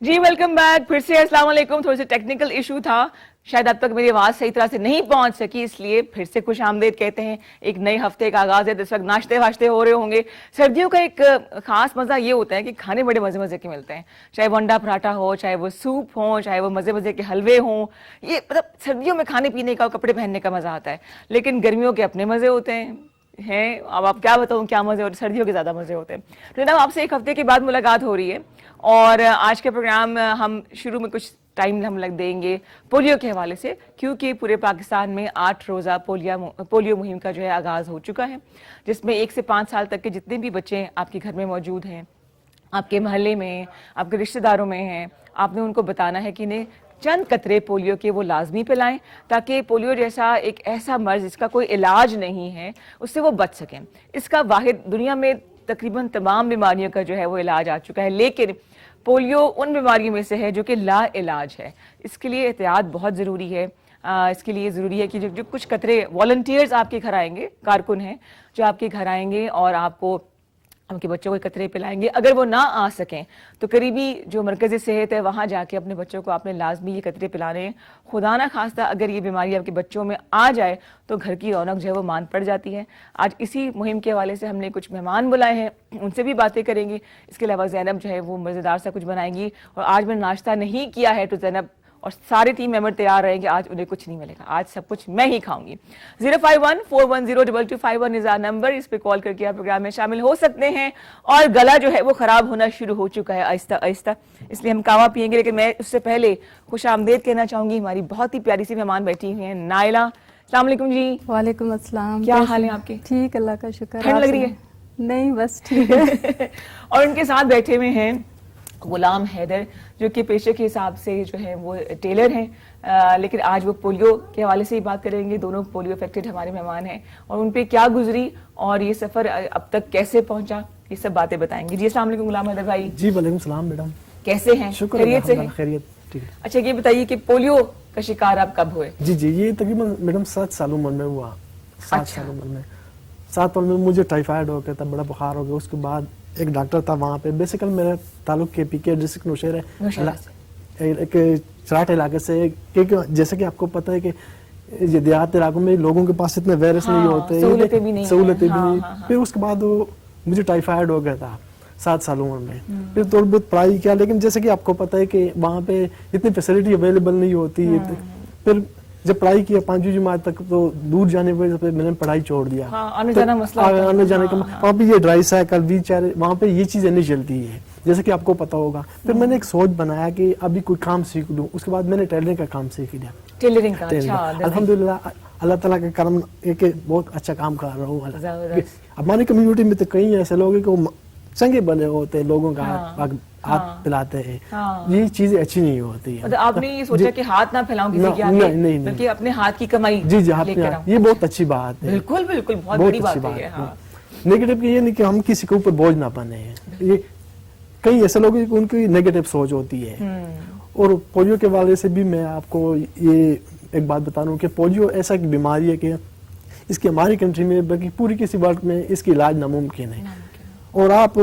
जी welcome back फिर से। अस्सलाम वालेकुम। थोड़ा सा टेक्निकल इशू था, शायद अब तक मेरी आवाज सही तरह से नहीं पहुंच सकी, इसलिए फिर से खुश आमदेद कहते हैं। एक नए हफ्ते का आगाज है, इस वक्त नाश्ते वाश्ते हो रहे होंगे। सर्दियों का एक खास मजा ये होता है कि खाने बड़े मजे मजे के मिलते हैं, चाहे वो अंडा पराठा हो, चाहे वो सूप हो, चाहे वो मजे मजे के हलवे हों। ये मतलब सर्दियों में खाने पीने का, कपड़े पहनने का मजा आता है। लेकिन गर्मियों के अपने मजे होते हैं। अब आप क्या बताऊं क्या मजे होते हैं, सर्दियों के ज्यादा मजे होते हैं। तो जनाब आपसे एक हफ्ते के बाद मुलाकात हो रही है और आज के प्रोग्राम हम शुरू में कुछ टाइम हम लग देंगे पोलियो के हवाले से, क्योंकि पूरे पाकिस्तान में 8 रोज़ा पोलियो मुहिम का जो है आगाज़ हो चुका है, जिसमें 1 से 5 साल तक के जितने भी बच्चे आपके घर में मौजूद हैं, आपके मोहल्ले में, आपके रिश्तेदारों में हैं, आपने उनको बताना है कि इन्हें चंद कतरे पोलियो के वो लाजमी पिलाएं, ताकि पोलियो जैसा एक ऐसा मर्ज जिसका कोई इलाज नहीं है उससे वो बच सकें। इसका वाहिद दुनिया में तकरीबन तमाम बीमारियों का जो है वो इलाज आ चुका है, लेकिन पोलियो उन बीमारियों में से है जो कि ला इलाज है। इसके लिए एहतियात बहुत ज़रूरी है। इसके लिए ज़रूरी है कि जो कुछ कतरे वॉलंटियर्स आपके घर आएंगे, कारकुन हैं जो आपके घर आएंगे और आपको उनके बच्चों को कतरे पिलाएंगे। अगर वो ना आ सकें तो करीबी जो मरकज़ सेहत है वहाँ जाके अपने बच्चों को आपने लाजमी ये कतरे पिलाने हैं। खुदा ना खास्ता अगर ये बीमारी आपके बच्चों में आ जाए तो घर की रौनक जो है वो मान पड़ जाती है। आज इसी मुहिम के हवाले से हमने कुछ मेहमान बुलाए हैं, उनसे भी बातें करेंगे। इसके अलावा ज़ैनब जो है वो मज़ेदार सा कुछ बनाएंगी। और आज मैंने नाश्ता नहीं किया है तो ज़ैनब और सारे टीम मेंबर तैयार रहेंगे, आज उन्हें कुछ नहीं मिलेगा, आज सब कुछ मैं ही खाऊंगी। 051-410-2251 इज़ आवर नंबर, इस पे कॉल करके आप प्रोग्राम में शामिल हो सकते हैं। और गला जो है वो खराब होना शुरू हो चुका है आहिस्ता आहिस्ता, इसलिए हम कावा पियेंगे। लेकिन मैं उससे पहले खुश आमदेद कहना चाहूंगी, हमारी बहुत ही प्यारी सी मेहमान बैठी हुई हैं, नायला। अस्सलाम वालेकुम जी। वालेकुम अस्सलाम। क्या हाल है आपके? ठीक, अल्लाह का शुक्र। ठंड लग रही है? नहीं, बस ठीक है। और उनके साथ बैठे हुए हैं गुलाम हैदर, जो कि पेशे के हिसाब से जो है वो टेलर हैं, लेकिन आज वो पोलियो के हवाले से ही बात करेंगे। दोनों पोलियो अफेक्टेड हमारे मेहमान हैं और उन पे क्या गुजरी और ये सफ़र अब तक कैसे पहुंचा, ये सब बातें बताएंगे। जी अस्सलाम वालेकुम गुलाम हैदर भाई। जी वालेकुम सलाम मैडम, कैसे हैं? खैरियत से हैं? खैरियत, ठीक है। अच्छा ये बताइए कि पोलियो का शिकार आप कब हुए? जी जी, ये तकरीबन मैडम 7 साल उम्र में हुआ। 7 साल उम्र में, 7 साल में मुझे टाइफाइड हो गया था, बड़ा बुखार हो गया। उसके बाद एक डॉक्टर था वहाँ पे, बेसिकल मेरे ताल्लुक के पीके डिस्ट्रिक्ट नौशहर है, एक चराट इलाके से। क्योंकि जैसे कि आपको पता है कि ये देहात इलाकों में लोगों के पास इतने वायरस नहीं होते, सहूलतें भी नहीं। फिर उसके बाद मुझे टाइफाइड हो गया था 7 साल उम्र में। फिर थोड़ी बहुत पढ़ाई किया, लेकिन जैसे कि आपको पता है कि वहाँ पे इतनी फैसिलिटी अवेलेबल नहीं होती। फिर जब पढ़ाई किया 5वीं जमात तक, तो दूर जाने की वजह से मैंने पढ़ाई छोड़ दिया। आने जाना मसला, आने जाने का वहाँ पे ये ड्राई साइकिल, व्हील चेयर, वहाँ पे ये चीजें नहीं चलती है, जैसे कि आपको पता होगा। फिर मैंने एक सोच बनाया कि अभी कोई काम सीख लूं। उसके बाद मैंने टेलरिंग का काम सीख लिया। टेलरिंग का? अच्छा, अल्हम्दुलिल्लाह, अल्लाह ताला के करम एक बहुत अच्छा काम कर रहा हूँ। हमारी कम्युनिटी में तो कई ऐसे लोग हैं कि चंगे बने होते हैं, लोगों का हाथ पिलाते हैं। ये चीजें अच्छी नहीं होती है। मतलब आपने ये सोचा कि हाथ ना फैलाऊं किसी के आगे, बल्कि अपने हाथ की कमाई लेकर आऊं। ये बहुत अच्छी बात है। बिल्कुल बिल्कुल, बहुत बड़ी बात है। नेगेटिव ये नहीं कि हम किसी के ऊपर बोझ ना बने हैं। ये कई ऐसे लोग हैं कि उनकी नेगेटिव सोच होती है। और पोलियो के वाले से भी मैं आपको ये एक बात बता रहा हूँ कि पोलियो ऐसा की बीमारी है कि इसकी हमारी कंट्री में, बल्कि पूरी किसी वर्ल्ड में इसकी इलाज नामुमकिन है। और आप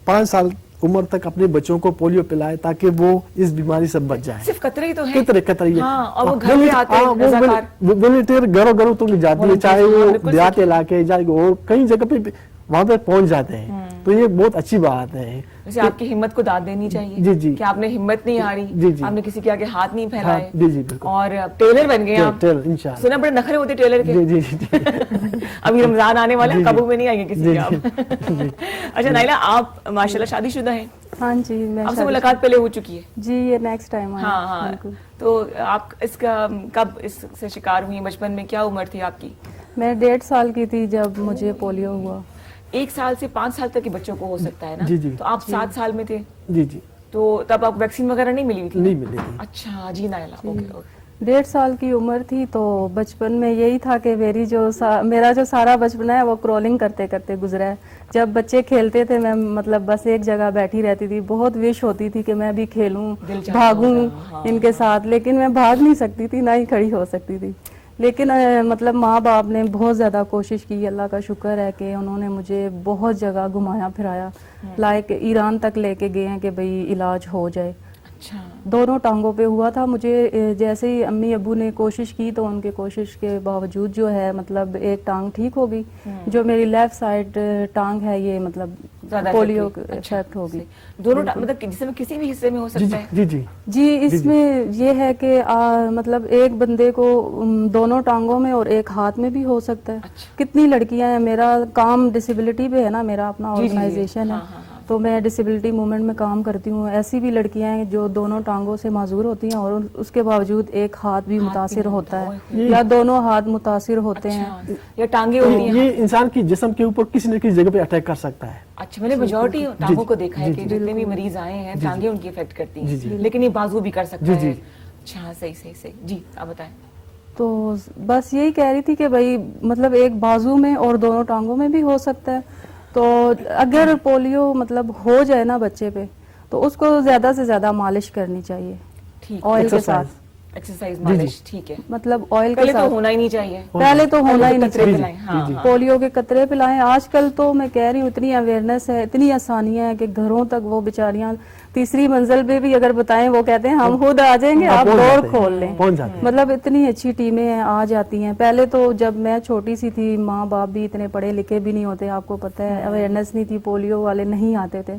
5 साल उम्र तक अपने बच्चों को पोलियो पिलाए ताकि वो इस बीमारी से बच जाए। सिर्फ कतरे ही तो हैं। कतरे ही। और वो घर में आते हैं रज़ाकार। वॉलंटियर घरों तो जाती है, चाहे वो देहात इलाके जाए और कई जगह पे वहाँ पे पहुंच जाते हैं। तो ये बहुत अच्छी बात है। वैसे आपकी हिम्मत को दाद देनी चाहिए। जी जी, कि आपने हिम्मत नहीं हारी। जी जी, आपने किसी के आगे हाथ नहीं फैलाए। जी जी बिल्कुल। और टेलर बन गए आप। इंशाल्लाह। सुना बड़े नखरे होते टेलर के। जी जी। अभी रमजान आने वाला है, काबू में नहीं आएंगे किसी के आप। अच्छा नाइला, आप माशाल्लाह शादीशुदा हैं? हाँ जी, मैं आपसे मुलाकात पहले हो चुकी है? जी, ये नेक्स्ट टाइम आया। हाँ। तो आप इसका कब इससे शिकार हुई? बचपन में क्या उम्र थी आपकी? मैं 1.5 साल की थी जब मुझे पोलियो हुआ। 1 साल से 5 साल तक के बच्चों को हो सकता है ना? जी जी। तो आप 7 साल में थे? जी जी। तो तब आप वैक्सीन वगैरह नहीं मिली थी? नहीं मिली थी। अच्छा जी नायला, ओके। 1.5 साल की उम्र थी, तो बचपन में यही था कि मेरा जो सारा बचपन है वो क्रॉलिंग करते करते गुजरा है। जब बच्चे खेलते थे, मैं मतलब बस एक जगह बैठी रहती थी। बहुत विश होती थी कि मैं भी खेलूं, भागूं इनके साथ, लेकिन मैं भाग नहीं सकती थी, ना ही खड़ी हो सकती थी। लेकिन मतलब माँ बाप ने बहुत ज़्यादा कोशिश की। अल्लाह का शुक्र है कि उन्होंने मुझे बहुत जगह घुमाया फिराया, लाइक ईरान तक लेके गए हैं कि भाई इलाज हो जाए। अच्छा, दोनों टांगों पे हुआ था मुझे। जैसे ही अम्मी अब्बू ने कोशिश की तो उनके कोशिश के बावजूद जो है मतलब एक टांग ठीक हो गई। जो मेरी लेफ्ट साइड टांग है ये मतलब ज्यादा पोलियो effect हुई। अच्छा, इफेक्ट होगी। दोनों मतलब जिसमें किसी भी हिस्से में हो जी सकता जी है। जी जी जी, इसमें ये है कि मतलब एक बंदे को दोनों टांगों में और एक हाथ में भी हो सकता है। अच्छा। कितनी लड़कियां हैं, मेरा काम डिसेबिलिटी पे है ना, मेरा अपना जी, जी, जी। ऑर्गेनाइजेशन हाँ, है, हाँ, हाँ। तो मैं डिसेबिलिटी मूवमेंट में काम करती हूँ। ऐसी भी लड़कियां हैं जो दोनों टांगों से माजूर होती हैं और उसके बावजूद एक हाथ भी मुतासिर नहीं होता होता, है ओए या दोनों हाथ मुतासिर होते हैं। अच्छा, या टांगे होती हैं। ये इंसान की जिस्म के ऊपर किसी न किसी जगह पे अटैक कर सकता है। अच्छा, मैंने मेजॉरिटी टांगों को देखा है जी, कि जी, जितने भी मरीज आए हैं टांगे उनकी इफेक्ट करती जी, जी। हैं, लेकिन ये बाजू भी कर सकता जी, है। जी। अच्छा, सही सही सही जी, आप बताएं। तो बस यही कह रही थी कि भाई मतलब एक बाजू में और दोनों टांगों में भी हो सकता है। तो अगर पोलियो मतलब हो जाए ना बच्चे पे तो उसको ज्यादा से ज्यादा मालिश करनी चाहिए ठीक, ऑयल के Exercise। साथ। एक्सरसाइज जी, मालिश, ठीक है। मतलब ऑयल के पहले तो साथ होना ही नहीं चाहिए, पहले तो होना ही नहीं कतरे चाहिए। पिलाएं, हाँ, हाँ। पोलियो के कतरे पिलाएं। आजकल तो मैं कह रही हूँ इतनी अवेयरनेस है, इतनी आसानियां हैं कि घरों तक वो बेचारियां तीसरी मंजिल पे भी अगर बताएं वो कहते हैं हम खुद आ जाएंगे, हाँ, आप पहुंच डोर जाते हैं, खोल लें। पहुंच जाते हैं। मतलब इतनी अच्छी टीमें हैं, आ जाती हैं। पहले तो जब मैं छोटी सी थी माँ बाप भी इतने पढ़े लिखे भी नहीं होते, आपको पता है, अवेयरनेस नहीं थी, पोलियो वाले नहीं आते थे।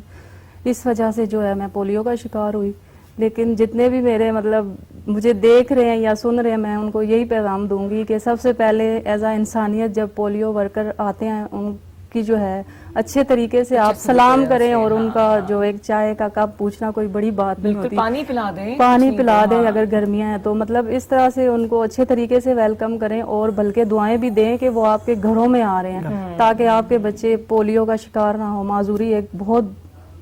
इस वजह से जो है मैं पोलियो का शिकार हुई। लेकिन जितने भी मेरे मतलब मुझे देख रहे हैं या सुन रहे हैं, मैं उनको यही पैगाम दूंगी कि सबसे पहले एज आ इंसानियत जब पोलियो वर्कर आते हैं उनकी जो है अच्छे तरीके से आप सलाम करें और उनका जो एक चाय का कप पूछना कोई बड़ी बात नहीं बिल्कुल, होती। पानी पिला दें, पानी कुछ पिला नहीं तो, दें हाँ। अगर गर्मियां हैं तो, मतलब इस तरह से उनको अच्छे तरीके से वेलकम करें और बल्कि दुआएं भी दें कि वो आपके घरों में आ रहे हैं ताकि आपके बच्चे पोलियो का शिकार ना हो। माजूरी एक बहुत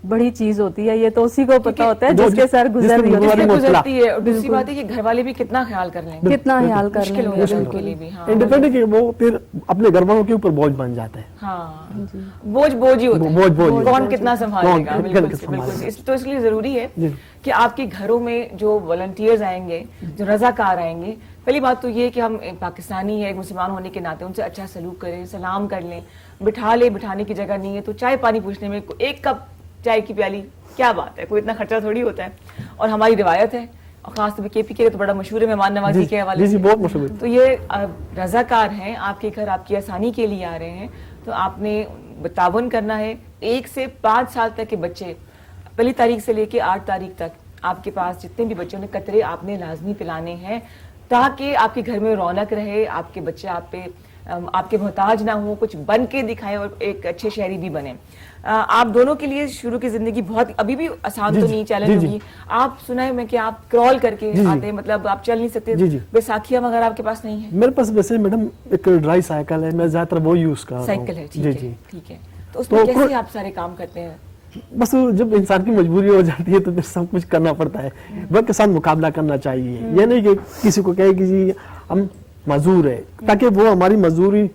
बड़ी चीज होती है, ये तो उसी को पता होता है जिसके सर गुजर रही जिसके होती है। गुजर- गुजरती है। और दूसरी बात है कि घर वाले भी कितना ख्याल कर लेंगे, कितना ख्याल कर मुश्किल हो लेंगे। जाता है उनके लिए भी। हाँ, इंडिपेंडेंट कि वो फिर अपने घर वालों के ऊपर बोझ बन जाते हैं। हाँ, बोझ बोझ ही होता है। बोझ कौन कितना संभालेगा, कौन बिल्कुल कितना बिल्कुल। संभालेगा। तो इसलिए जरूरी है जी। कि आपके घरों में जो वॉलंटियर्स आएंगे, जो रजाकार आएंगे, पहली बात तो ये कि हम एक पाकिस्तानी है, एक मुसलमान होने के नाते उनसे अच्छा सलूक करें, सलाम कर लें, बिठा ले, बिठाने की जगह नहीं है तो चाय पानी पूछने में एक कप चाय की प्याली क्या बात है, कोई इतना खर्चा थोड़ी होता है। और हमारी रिवायत है, और खास तौर पर KPK तो बड़ा मशहूर है मेहमान नवाजी के हवाले जी से। जी बहुत मशहूर है। तो ये रजाकार हैं, आपके घर आपकी आसानी के लिए आ रहे हैं, तो आपने ताउन करना है। 1 से 5 साल तक के बच्चे, पहली तारीख से लेके 8 तारीख तक आपके पास जितने भी बच्चों ने कतरे आपने लाजमी पिलाने हैं ताकि आपके घर में रौनक रहे, आपके बच्चे आप पे आपके मोहताज ना हो, कुछ बन के दिखाएं और एक अच्छे शहरी भी बने। आप दोनों के लिए शुरू की जिंदगी बहुत अभी भी आसान तो नहीं, चैलेंज होगी। आप सुना है मैं कि आप क्रॉल करके आते हैं, मतलब आप चल नहीं सकते, बैसाखियां वगैरह आपके पास नहीं है? मेरे पास वैसे मैडम एक ड्राई साइकिल है, मैं ज्यादातर वो यूज कर रहा हूँ। साइकिल है, जी ठीक जी है, ठीक है। तो उसमें कैसे आप सारे काम करते हैं? बस जब इंसान की मजबूरी हो जाती है तो फिर सब कुछ करना पड़ता है, वक्त के साथ मुकाबला करना चाहिए। ये नहीं कि किसी को कहे कि जी हम मजदूर है, ताकि वो हमारी मजदूरी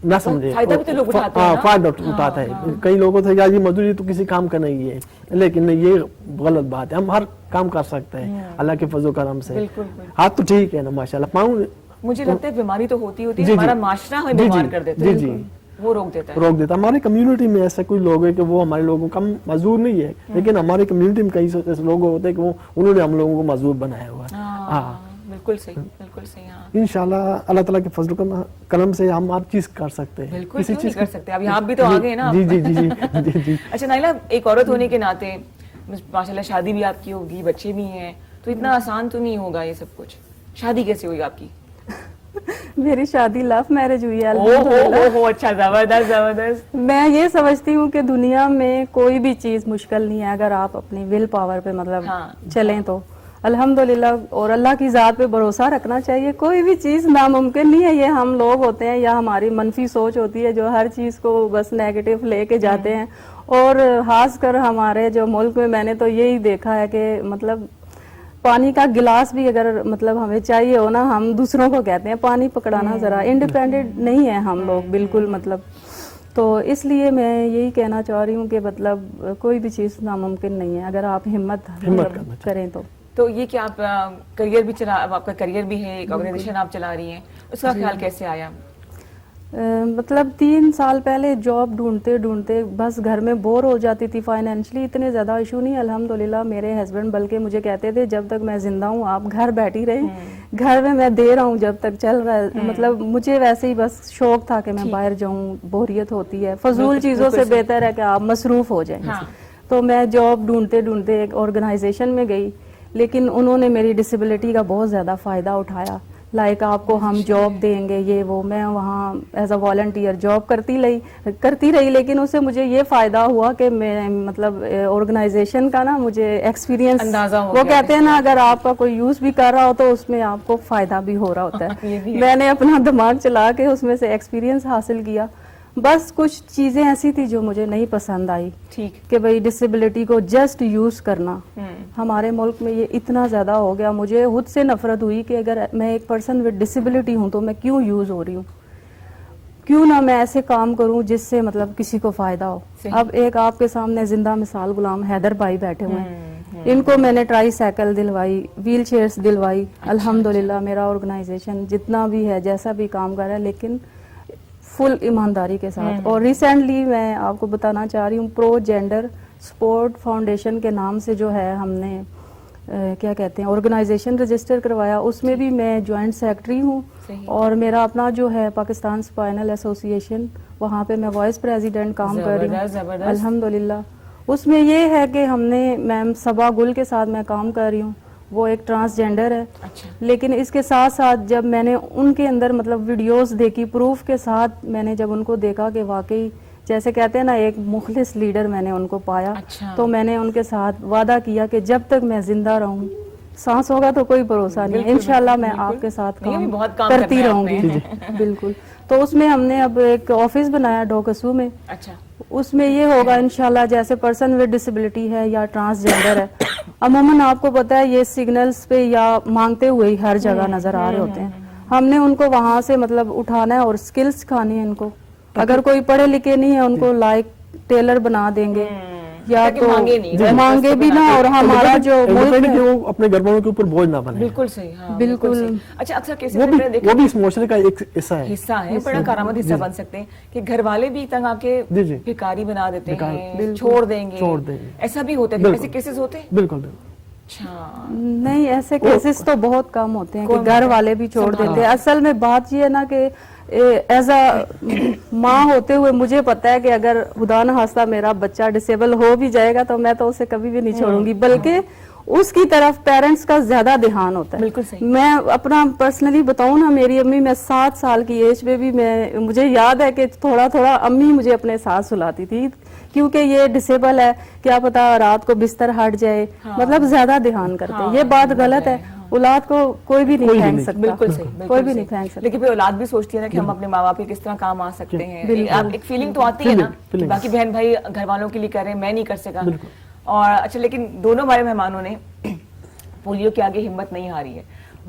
ना समझे। फायदा भी तो लोग उठाते हैं ना। फायदा उठाता है। कई लोगों से यार ये मजदूरी तो किसी काम का नहीं है, लेकिन ये गलत बात है। हम हर काम कर सकते हैं अल्लाह के फजल करम से। बिल्कुल। हाथ तो ठीक है ना माशाल्लाह, पाँव मुझे लगता है बीमारी तो होती होती है, जी, जी। हमारा माशरा हमें जी, जी। बीमार कर देता जी, है, जी। वो रोक देता है। रोक देता। हमारी कम्युनिटी में ऐसा कोई लोग है कि वो हमारे लोगों का मजदूर नहीं है, लेकिन हमारी कम्युनिटी में कई ऐसे लोग होते हैं कि वो उन्होंने हम लोगों को मजदूर बनाया हुआ है। हाँ, बिल्कुल सही, बिल्कुल सही। हाँ, इंशाल्लाह अल्लाह ताला के फजल कलम से हम हर चीज कर सकते हैं। बिल्कुल, क्यों नहीं कर सकते? अभी आप भी तो आ गए ना। जी जी जी जी जी जी। अच्छा नाइला, एक औरत होने के नाते माशाल्लाह शादी भी आपकी होगी, बच्चे भी हैं, तो इतना आसान तो नहीं होगा ये सब कुछ। शादी कैसे हुई आपकी? मेरी शादी लव मैरिज हुई है ओहो अल्हम्दुलिल्लाह। हो, अच्छा, जबरदस्त जबरदस्त। मैं ये समझती हूँ कि दुनिया में कोई भी चीज मुश्किल नहीं है अगर आप अपनी विल पावर पे मतलब चलें तो अल्हम्दुलिल्लाह। और अल्लाह की ज़ात पे भरोसा रखना चाहिए। कोई भी चीज नामुमकिन नहीं है। ये हम लोग होते हैं या हमारी मनफी सोच होती है जो हर चीज को बस नेगेटिव लेके जाते हैं। और खासकर हमारे जो मुल्क में मैंने तो यही देखा है कि मतलब पानी का गिलास भी अगर मतलब हमें चाहिए हो ना, हम दूसरों को कहते हैं पानी पकड़ाना, जरा इंडिपेंडेंट नहीं है हम लोग बिल्कुल। मतलब तो इसलिए मैं यही कहना चाह रही हूँ कि मतलब कोई भी चीज़ नामुमकिन नहीं है अगर आप हिम्मत करें तो ये कि आप करियर भी चला, आपका करियर भी है, एक ऑर्गेनाइजेशन आप चला रही हैं, उसका ख्याल कैसे आया? मतलब 3 साल पहले जॉब ढूंढते ढूंढते बस घर में बोर हो जाती थी। फाइनेंशियली इतने ज़्यादा इशू नहीं, अल्हम्दुलिल्लाह। मेरे हस्बैंड बल्कि मुझे कहते थे जब तक मैं जिंदा हूँ आप घर बैठी रहे, घर में मैं दे रहा हूँ जब तक चल रहा है। मतलब मुझे वैसे ही बस शौक था कि मैं बाहर जाऊँ, बोरियत होती है, फजूल चीज़ों से बेहतर है कि आप मसरूफ हो जाएं। हाँ। तो मैं जॉब ढूंढते ढूंढते एक ऑर्गेनाइजेशन में गई, लेकिन उन्होंने मेरी डिसेबिलिटी का बहुत ज़्यादा फ़ायदा उठाया। लाइक आपको हम जॉब देंगे, ये वो। मैं वहाँ एज अ वॉलंटियर जॉब करती रही, लेकिन उससे मुझे ये फ़ायदा हुआ कि मैं मतलब ऑर्गेनाइजेशन का ना मुझे एक्सपीरियंस, अंदाजा हो वो गया कहते हैं ना अगर आपका कोई यूज़ भी कर रहा हो तो उसमें आपको फ़ायदा भी हो रहा होता ये भी है। है। मैंने अपना दिमाग चला के उसमें से एक्सपीरियंस हासिल किया। बस कुछ चीज़ें ऐसी थी जो मुझे नहीं पसंद आई ठीक। कि भाई डिसेबिलिटी को जस्ट यूज करना। हमारे मुल्क में ये इतना ज्यादा हो गया, मुझे खुद से नफरत हुई कि अगर मैं एक पर्सन विद डिसेबिलिटी हूं तो मैं क्यों यूज हो रही हूँ, क्यों ना मैं ऐसे काम करूं जिससे मतलब किसी को फायदा हो। अब एक आपके सामने जिंदा मिसाल गुलाम हैदर भाई बैठे हुए हैं, इनको मैंने ट्राई साइकिल दिलवाई, व्हील चेयर्स दिलवाई। अल्हम्दुलिल्लाह मेरा ऑर्गेनाइजेशन जितना भी है, जैसा भी काम कर रहा है, लेकिन फुल ईमानदारी के साथ। और रिसेंटली मैं आपको बताना चाह रही हूँ, प्रो जेंडर स्पोर्ट फाउंडेशन के नाम से जो है हमने क्या कहते हैं ऑर्गेनाइजेशन रजिस्टर करवाया, उसमें भी मैं ज्वाइंट सेक्रेटरी हूँ। और मेरा अपना जो है पाकिस्तान स्पाइनल एसोसिएशन, वहाँ पे मैं वाइस प्रेसिडेंट काम कर रही हूँ अल्हम्दुलिल्लाह। उसमें ये है कि हमने मैम सबा गुल के साथ मैं काम कर रही हूँ, वो एक ट्रांसजेंडर है। अच्छा। लेकिन इसके साथ साथ जब मैंने उनके अंदर मतलब वीडियोस देखी प्रूफ के साथ, मैंने जब उनको देखा कि वाकई जैसे कहते हैं ना एक मुखलिस लीडर मैंने उनको पाया। अच्छा। तो मैंने उनके साथ वादा किया कि जब तक मैं जिंदा रहूं, सांस होगा तो कोई भरोसा नहीं है, इंशाल्लाह मैं आपके साथ नहीं, काम बहुत काम करती करना है रहूंगी। बिल्कुल। तो उसमें हमने अब एक ऑफिस बनाया डोकसू में। अच्छा। उसमें ये होगा इंशाल्लाह, जैसे पर्सन विद डिसेबिलिटी है या ट्रांसजेंडर है, अमूमन आपको पता है ये सिग्नल्स पे या मांगते हुए ही हर जगह नजर आ रहे होते हैं। हमने उनको वहां से मतलब उठाना है और स्किल्स सिखानी है इनको। अगर कोई पढ़े लिखे नहीं है उनको लाइक टेलर बना देंगे या ताकि तो मांगे नहीं, मांगे भी ना, और हमारा जो मुल्क कि है वो अपने घर वालों के ऊपर बोझ ना बने। बिल्कुल सही। हाँ, बिल्कुल। सही। अच्छा, अक्सर केसेस वो में मैंने देखा भी इस मुआशरे का एक हिस्सा है। बड़ा करामत हिस्सा बन सकते हैं कि घर वाले भी तंग आके जी, जी। भिखारी बना देते हैं, बिल्कुल। छोड़ देंगे। छोड़ देंगे। ऐसा भी होता है, बिल्कुल। ऐसे केसेस होते हैं। बिल्कुल बिल्कुल। अच्छा। नहीं, ऐसे केसेस तो बहुत कम होते हैं कि कौन घर होते हैं? वाले भी छोड़ संभाल। देते हैं। असल में बात ये है ना कि एज अ माँ होते हुए मुझे पता है कि अगर खुदा न खास्ता मेरा बच्चा डिसेबल हो भी जाएगा तो मैं तो उसे कभी भी नहीं छोड़ूंगी, बल्कि उसकी तरफ पेरेंट्स का ज्यादा ध्यान होता है। बिल्कुल सही। मैं अपना पर्सनली बताऊं ना, मेरी अम्मी, मैं 7 साल की एज पे भी मुझे याद है कि थोड़ा थोड़ा अम्मी मुझे अपने साथ सुलाती थी, क्योंकि ये डिसेबल है, क्या पता रात को बिस्तर हट जाए। मतलब ज्यादा ध्यान करते हैं। ये बात गलत है, औलाद को कोई भी नहीं फेंक सकता। बिल्कुल सही। कोई भी नहीं फेंक सकता। लेकिन फिर औलाद भी सोचती है ना कि हम अपने माँ बाप के किस तरह काम आ सकते हैं। एक फीलिंग तो आती है ना कि बाकी बहन भाई घर वालों के लिए कर रहे हैं, मैं नहीं कर सका। और अच्छा, लेकिन दोनों हमारे मेहमानों ने पोलियो के आगे हिम्मत नहीं हारी है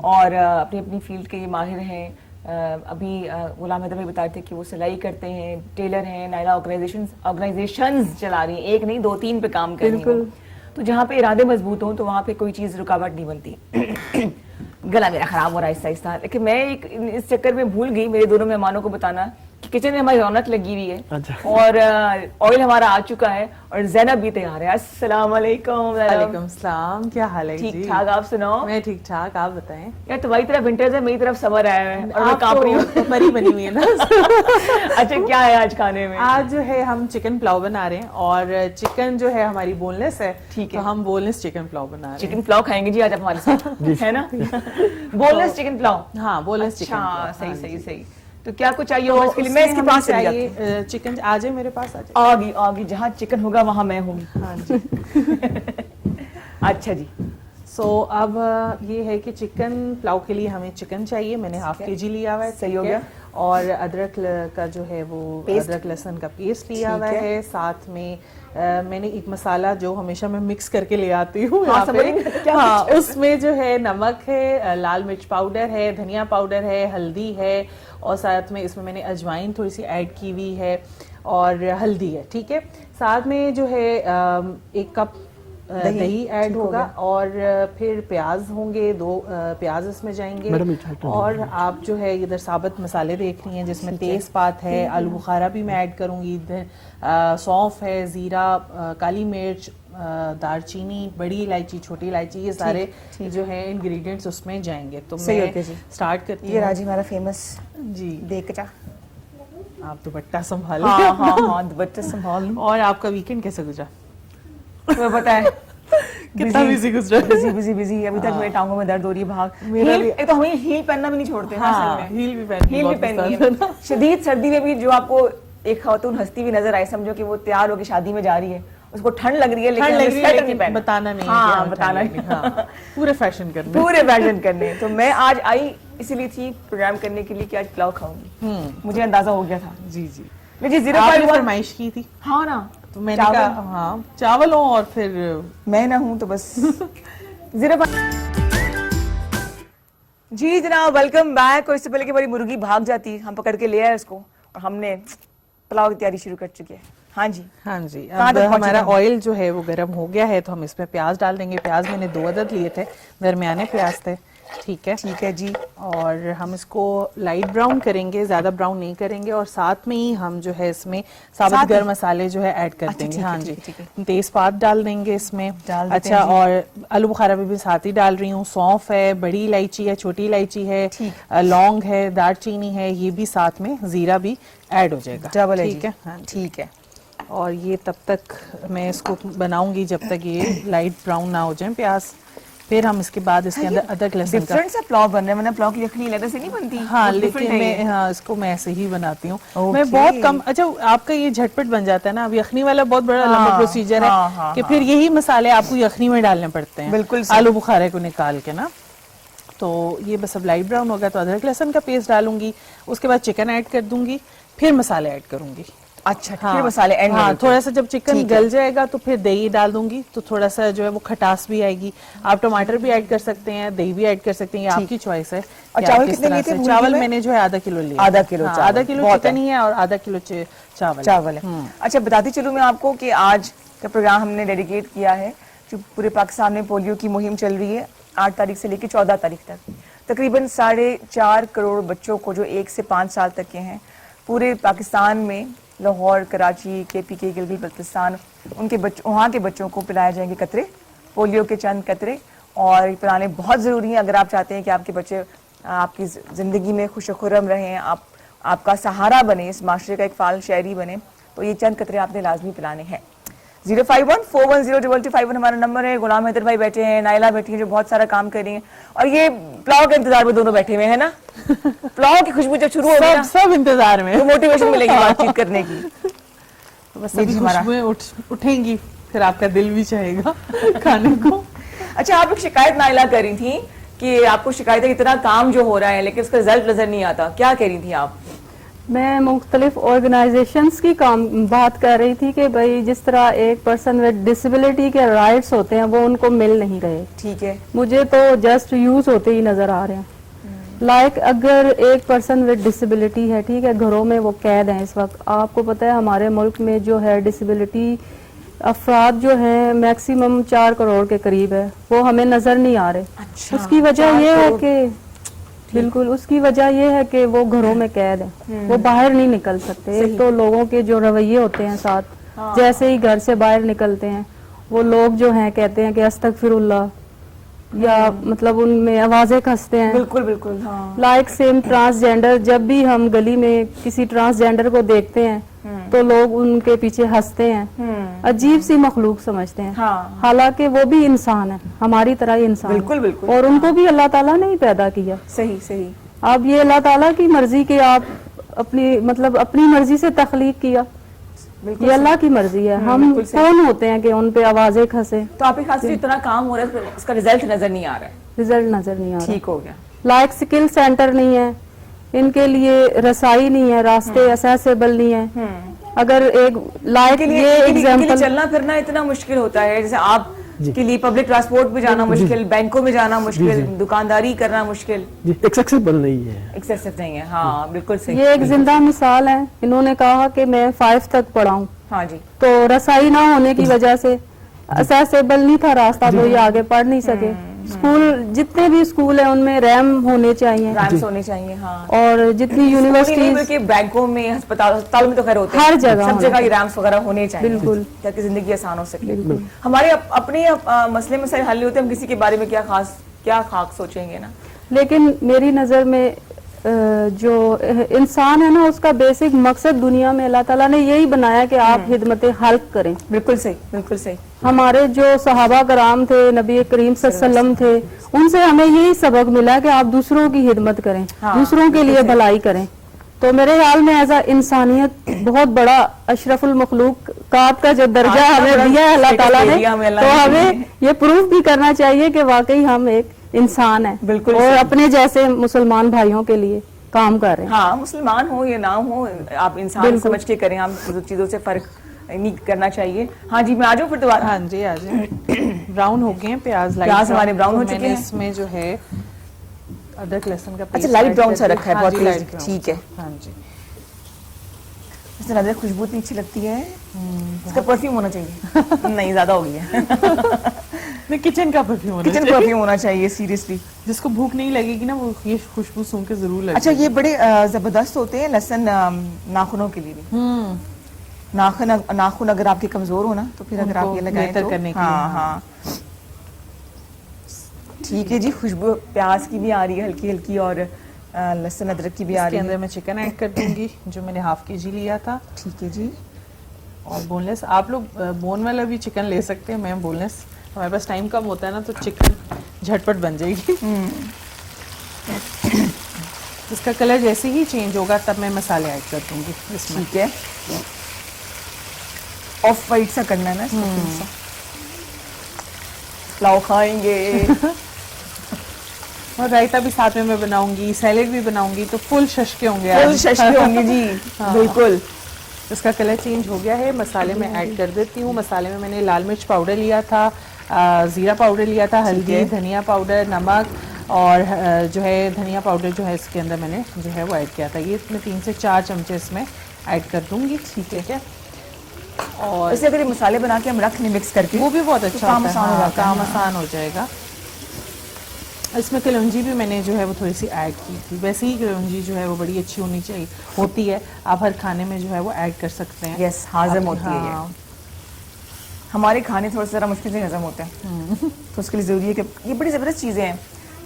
और अपनी अपनी फील्ड के ये माहिर हैं। अभी गुलाम हैदर भाई बता रहे थे कि वो सिलाई करते हैं, टेलर हैं, नायला ऑर्गेनाइजेशंस चला रही हैं, एक नहीं 2-3 पे काम कर रही हैं। तो जहाँ पे इरादे मजबूत हों तो वहाँ पे कोई चीज़ रुकावट नहीं बनती। गला मेरा खराब हो रहा है आहिस्ता आहिस्ता, लेकिन मैं इस चक्कर में भूल गई मेरे दोनों मेहमानों को बताना कि किचन में हमारी रौनक लगी हुई है। अच्छा। और ऑयल हमारा आ चुका है और जैनब भी तैयार है। अस्सलाम वालेकुम। वालेकुम सलाम, क्या हाल है जी? ठीक ठाक, आप सुनाओ। मैं ठीक ठाक, आप बताएं। यार तुम्हारी तरफ विंटर्स है, मेरी तरफ समर आया है और मैं आप कांप रही हूँ। तो परी बनी हुई है ना। अच्छा, क्या है आज खाने में? आज जो है हम चिकन पुलाव बना रहे हैं और चिकन जो है हमारी बोनलेस है। ठीक है। तो हम बोनलेस चिकन पुलाव बना रहे हैं। चिकन पुलाव खाएंगे जी आज आप हमारे साथ, है ना? Boneless chicken pulao. हाँ, बोनलेस चिकन अच्छा, पुलाव। सही हाँ सही जी। सही। तो क्या कुछ चाहिए तो होगा इसके लिए? मैं इसके उसमें पास हमें चली जाती हूँ। चाहिए चिकन आ जाए मेरे पास, आ जाए। आगी जहाँ चिकन होगा वहाँ मैं हूँ। हाँ जी। अच्छा जी। सो अब ये है कि चिकन पुलाव के लिए हमें चिकन चाहिए। मैंने हाफ केजी लिया हुआ है। सही हो ठीक है? गया। और अदरक का जो है वो पेस्ट। अदरक लहसुन का पेस्ट लिया ठीक हुआ है। है। साथ में मैंने एक मसाला जो हमेशा मैं मिक्स करके ले आती हूँ हाँ, यहाँ समझ पे। गई। क्या हाँ, कुछ है? उसमें जो है नमक है, लाल मिर्च पाउडर है, धनिया पाउडर है, हल्दी है और साथ में इसमें मैंने अजवाइन थोड़ी सी ऐड की हुई है और हल्दी है। ठीक है। साथ में जो है 1 कप दही ऐड होगा और फिर प्याज होंगे, 2 प्याज इसमें जाएंगे। मैडम, ये चाहता हूँ। और आप जो है इधर साबुत मसाले देख रही हैं जिसमें तेज पात है, आलू बुखारा भी मैं ऐड करूंगी, इधर सौंफ है, जीरा, काली मिर्च, दालचीनी, बड़ी इलायची, छोटी इलायची, ये सारे जो है इंग्रेडिएंट्स उसमें जाएंगे। तो सही मैं होके जी। स्टार्ट करती ये हूँ। राजी हमारा फेमस जी, देखचा। आप दुपट्टा संभाल हाँ हाँ हाँ, दुपट्टे संभाल लूं। और आपका वीकेंड कैसे गुजरा? तुम्हें पता है कितना बिजी गुजरा? Busy busy busy. अभी तक मेरे टांगों में दर्द हो रही है भाग। मेरा हील, भी। एक तो हमें हील पहनना भी नहीं छोड़ते हैं हाँ, असल में। हील भी पहननी हील भी बहुत पहननी पसंद है। शदीद सर्दी में भी जो आपको एक खातून हंसती हुई नजर आए, समझो कि वो तैयार होकर शादी में जा रही है, उसको ठंड लग रही है लेकिन ठंड हमें लग रही है, स्वेटर नहीं लेकिन पहनना। बताना नहीं है हाँ, कि हाँ, बताना ठंड लगी। हाँ, पूरे फैशन करने। पूरे फैशन करने। तो मैं आज आई इसीलिए थी प्रोग्राम करने के लिए कि आज पुलाव खाऊंगी। मुझे अंदाजा हो गया था। जी जी, लेकिन आपने 051 फरमाइश की थी हाँ ना, तो मैंने चावल। कहा हाँ चावल हो और फिर मैं ना हूं तो बस 05 जी जनाब, वेलकम बैक। और इससे पहले कि हमारी मुर्गी भाग जाती, हम पकड़ के ले आए उसको और हमने पुलाव की तैयारी शुरू कर चुके हैं। हाँ जी, हाँ जी। कहाँ अब तक पहुंचे हमारा हम? ऑयल जो है वो गर्म हो गया है तो हम इसमें प्याज डाल देंगे। प्याज मैंने 2 अदद लिए थे, दरमियाने प्याज थे। ठीक है, ठीक है जी। और हम इसको लाइट ब्राउन करेंगे, ज्यादा ब्राउन नहीं करेंगे। और साथ में ही हम जो है इसमें साथ साबुत ही? गरम मसाले जो है ऐड कर अच्छा, देंगे। ठीक है, हाँ ठीक जी, है, ठीक है। तेज पात डाल देंगे इसमें। डाल देते अच्छा, हैं जी। और आलू बुखारा भी साथ ही डाल रही हूँ। सौंफ है, बड़ी इलायची है, छोटी इलायची है, ठीक। लौंग है, दालचीनी है, ये भी साथ में, जीरा भी ऐड हो जाएगा। डबल है ठीक जी। है, हाँ जी। ठीक है। और ये तब तक मैं इसको बनाऊंगी जब तक ये लाइट ब्राउन ना हो जाए प्याज। फिर हम इसके बाद इसके अंदर अदरक लहसुन का, डिफरेंट सा पुलाव बन रहा है, वरना पुलाव की यखनी अलग से नहीं बनती। हाँ बहुत लेकिन different है मैं ये। हाँ इसको मैं ऐसे ही बनाती हूँ। Okay. मैं बहुत कम, अच्छा आपका ये झटपट बन जाता है ना। अब यखनी वाला बहुत बड़ा हाँ, लंबा प्रोसीजर हाँ, है हाँ, कि हाँ। फिर यही मसाले आपको यखनी में डालने पड़ते हैं, बिल्कुल सही। आलू बुखारे को निकाल के ना। तो ये बस अब लाइट ब्राउन होगा तो अदरक लहसुन का पेस्ट डालूंगी, उसके बाद चिकन ऐड कर दूंगी, फिर मसाले ऐड करूंगी। अच्छा, फिर मसाले एंड में हाँ, डालते थोड़ा सा जब चिकन ठीक है। गल जाएगा तो फिर दही डाल दूंगी, तो थोड़ा सा जो है वो खटास भी आएगी। आप टमाटर भी ऐड कर सकते हैं, दही भी ऐड कर सकते हैं, ये आपकी चॉइस है। और कि चावल आप किस कितने तरह लिए थे से- मुर्गी चावल में? मैंने जो है आधा किलो लिया। आधा किलो हाँ, चावल, आधा किलो बहुत चिकन है। ही है और आधा किलो चावल है। अच्छा, बताती चलूं मैं आपको कि आज का प्रोग्राम हमने डेडिकेट किया है जो पूरे पाकिस्तान में पोलियो की मुहिम चल रही है 8 तारीख से लेकर 14 तारीख तक। तकरीबन 4.5 करोड़ बच्चों को जो 1 से 5 साल तक के हैं पूरे पाकिस्तान में, लाहौर, कराची, KPK, गिलगित बल्तिस्तान, उनके बच्चों, वहाँ के बच्चों को पिलाए जाएंगे कतरे, पोलियो के चंद कतरे। और पिलाने बहुत ज़रूरी है अगर आप चाहते हैं कि आपके बच्चे आपकी ज़िंदगी में खुश खुर्रम रहें, आपका सहारा बने, इस माशरे का एक फाल शहरी बने, तो ये चंद कतरे आपने लाजमी पिलाने हैं। 051-410-2251 हमारा नंबर है। गुलाम हैदर भाई बैठे हैं, नाइला बैठी है जो बहुत सारा काम कर रही हैं, और ये पुलाव के इंतजार में दोनों बैठे हुए हैं ना। पुलाव की खुशबू जब शुरू होगी ना सब इंतजार में। तो मोटिवेशन मिलेगी बातचीत करने की। तो बस ये अभी जी हमारा- खुशबुएं उठेंगी, फिर आपका दिल भी चाहेगा खाने को। अच्छा, आप एक शिकायत नाइला कर रही थी कि आपको शिकायत है इतना काम जो हो रहा है लेकिन उसका रिजल्ट नजर नहीं आता, क्या कह रही थी आप? मैं मुख्तलिफ ऑर्गेनाइजेशंस की बात कर रही थी कि भाई जिस तरह एक पर्सन विद डिसेबिलिटी के राइट्स होते हैं वो उनको मिल नहीं रहे। ठीक है, मुझे तो जस्ट यूज होते ही नजर आ रहे हैं। लाइक अगर एक पर्सन विद डिसेबिलिटी है, ठीक है, घरों में वो कैद है इस वक्त। आपको पता है हमारे मुल्क में जो है डिसेबिलिटी अफराद जो है मैक्सिमम 4 करोड़ के करीब है, वो हमें नजर नहीं आ रहे। अच्छा, उसकी वजह 4 ये है करोड़। कि बिल्कुल उसकी वजह ये है कि वो घरों में कैद है, वो बाहर नहीं निकल सकते। एक तो लोगों के जो रवैये होते हैं साथ, जैसे ही घर से बाहर निकलते हैं वो लोग जो हैं कहते हैं कि अस्तगफिरुल्लाह, या मतलब उनमें आवाजें कसते हैं। बिल्कुल बिल्कुल, हाँ। लाइक सेम ट्रांसजेंडर, जब भी हम गली में किसी ट्रांसजेंडर को देखते हैं तो लोग उनके पीछे हंसते हैं, अजीब सी मखलूक समझते हैं। हाँ। हालांकि वो भी इंसान है, हमारी तरह ही इंसान है। बिल्कुल, बिल्कुल। और उनको भी अल्लाह ताला ने ही पैदा किया। सही सही। अब ये अल्लाह ताला की मर्जी के आप अपनी मर्जी से तख्लीक किया, ये अल्लाह की मर्जी है। हम बिल्कुल सही। कौन होते हैं कि उन पे आवाजें खसे। तो आपके खास से इतना काम हो रहा है, उसका रिजल्ट नजर नहीं आ रहा है। रिजल्ट नजर नहीं आ रहा। ठीक हो गया। लाइक स्किल सेंटर नहीं है, इनके लिए रसाई नहीं है, रास्ते असेसेबल नहीं है। अगर एक लाइक ये इनके लिए एग्जांपल, चलना फिरना इतना मुश्किल होता है, जैसे आप के लिए पब्लिक ट्रांसपोर्ट में जाना मुश्किल, बैंकों में जाना मुश्किल, दुकानदारी करना मुश्किल, जी एक्सेसिबल नहीं है। एक्सेसिव नहीं है। हाँ बिल्कुल सही। ये एक जिंदा मिसाल है। इन्होंने कहा कि मैं 5 तक पढ़ा हूँ, हाँ जी। तो रसाई ना होने की वजह से असेसेबल नहीं था रास्ता, तो ये आगे पढ़ नहीं सके। स्कूल, जितने भी स्कूल है उनमें रैम होने चाहिए, रैम्स होने चाहिए, हाँ। और जितनी यूनिवर्सिटीज के बैंकों में, अस्पतालों में तो खैर होते हैं, हर जगह सब जगह ये रैम्स वगैरह होने चाहिए, बिल्कुल। ताकि जिंदगी आसान हो सके। हमारे अपने मसले मसाइल हल नहीं होते, हम किसी के बारे में क्या खाक सोचेंगे ना। लेकिन मेरी नज़र में जो इंसान है ना, उसका बेसिक मकसद दुनिया में अल्लाह ताला ने यही बनाया कि आप हिदमत हल्क करें। बिल्कुल सही, बिल्कुल सही। हमारे जो सहाबा कराम थे, नबी करीम सल्लल्लाहु अलैहि वसल्लम थे, उनसे हमें यही सबक मिला कि आप दूसरों की हिदमत करें, दूसरों के लिए भलाई करें। तो मेरे ख्याल में एज इंसानियत बहुत बड़ा अशरफुल मखलूक का जो दर्जा हमें दिया है अल्लाह ताला ने, तो हमें ये प्रूफ भी करना चाहिए कि वाकई हम एक इंसान है, बिल्कुल, और अपने जैसे मुसलमान भाइयों के लिए काम कर रहे हैं। हाँ, मुसलमान हो या ना हो, आप इंसान समझ के करें, हम चीजों से फर्क नहीं करना चाहिए। हाँ जी, मैं आ जाऊँ फिर दोबारा। हाँ जी, आ जाए। ब्राउन हो गए हैं प्याज, प्याज हमारे ब्राउन हो चुके हैं। इसमें जो है अदरक लहसुन का पेस्ट, अच्छा, लाइट ब्राउन सा रखा है, हाँ बहुत जी, लाइट ब्राउन। ठीक है। हाँ जी, इससे ज्यादा खुशबू इतनी अच्छी लगती है, इसका परफ्यूम होना चाहिए। नहीं, ज्यादा हो गया है। नहीं, किचन का परफ्यूम होना किचन चाहिए। परफ्यूम होना चाहिए, सीरियसली। जिसको भूख नहीं लगेगी ना, वो ये खुशबू सूंघ के जरूर लगेगी। अच्छा, ये बड़े जबरदस्त होते हैं लहसुन, नाखूनों के लिए भी। नाखून अगर आपके कमजोर हो ना, तो फिर अगर आप ये लगाएं बेहतर तो करने के लिए, हाँ हाँ, ठीक है जी। खुशबू प्याज की भी आ रही है हल्की हल्की, और लहसुन अदरक की भी आ इसके रही अंदर है। मैं चिकन ऐड कर दूंगी, जो मैंने हाफ केजी लिया था, ठीक है जी। और बोनलेस। आप लोग बोन वाला भी चिकन ले सकते हैं, मैं बोनलेस, हमारे पास टाइम कम होता है ना, तो चिकन झटपट बन जाएगी। इसका कलर जैसे ही चेंज होगा तब मैं मसाले ऐड कर दूंगी इसमें। ठीक है, ऑफ वाइट सा करना है ना इसको, थोड़ा सा। पुलाव खाएंगे। और रायता भी साथ में मैं बनाऊंगी, सैलेड भी बनाऊंगी, तो फुल शशके होंगे फुल आज। शशके होंगे जी। बिल्कुल। इसका कलर चेंज हो गया है, मसाले में ऐड कर देती हूँ। मसाले में मैंने लाल मिर्च पाउडर लिया था, जीरा पाउडर लिया था, हल्दी, धनिया पाउडर, नमक, और जो है धनिया पाउडर जो है इसके अंदर मैंने जो है वो ऐड किया था। ये इसमें 3 से 4 चमचे इसमें ऐड कर दूंगी। ठीक है, और वैसे अगर ये मसाले बना के हम रख लें मिक्स करके, वो भी बहुत अच्छा काम होता है। आसान हो हाँ, जाता है। काम आसान हो जाएगा। इसमें कलौंजी भी मैंने जो है वो थोड़ी सी ऐड की थी। वैसे ही कलौंजी जो है वो बड़ी अच्छी होती है, आप हर खाने में जो है वो ऐड कर सकते हैं। यस, हाजम होती है ये। हाँ। हमारे खाने थोड़ा सा ज़रा मुश्किल से हजम होते हैं, तो उसके लिए ज़रूरी है कि ये बड़ी ज़बरदस्त चीज़ें हैं।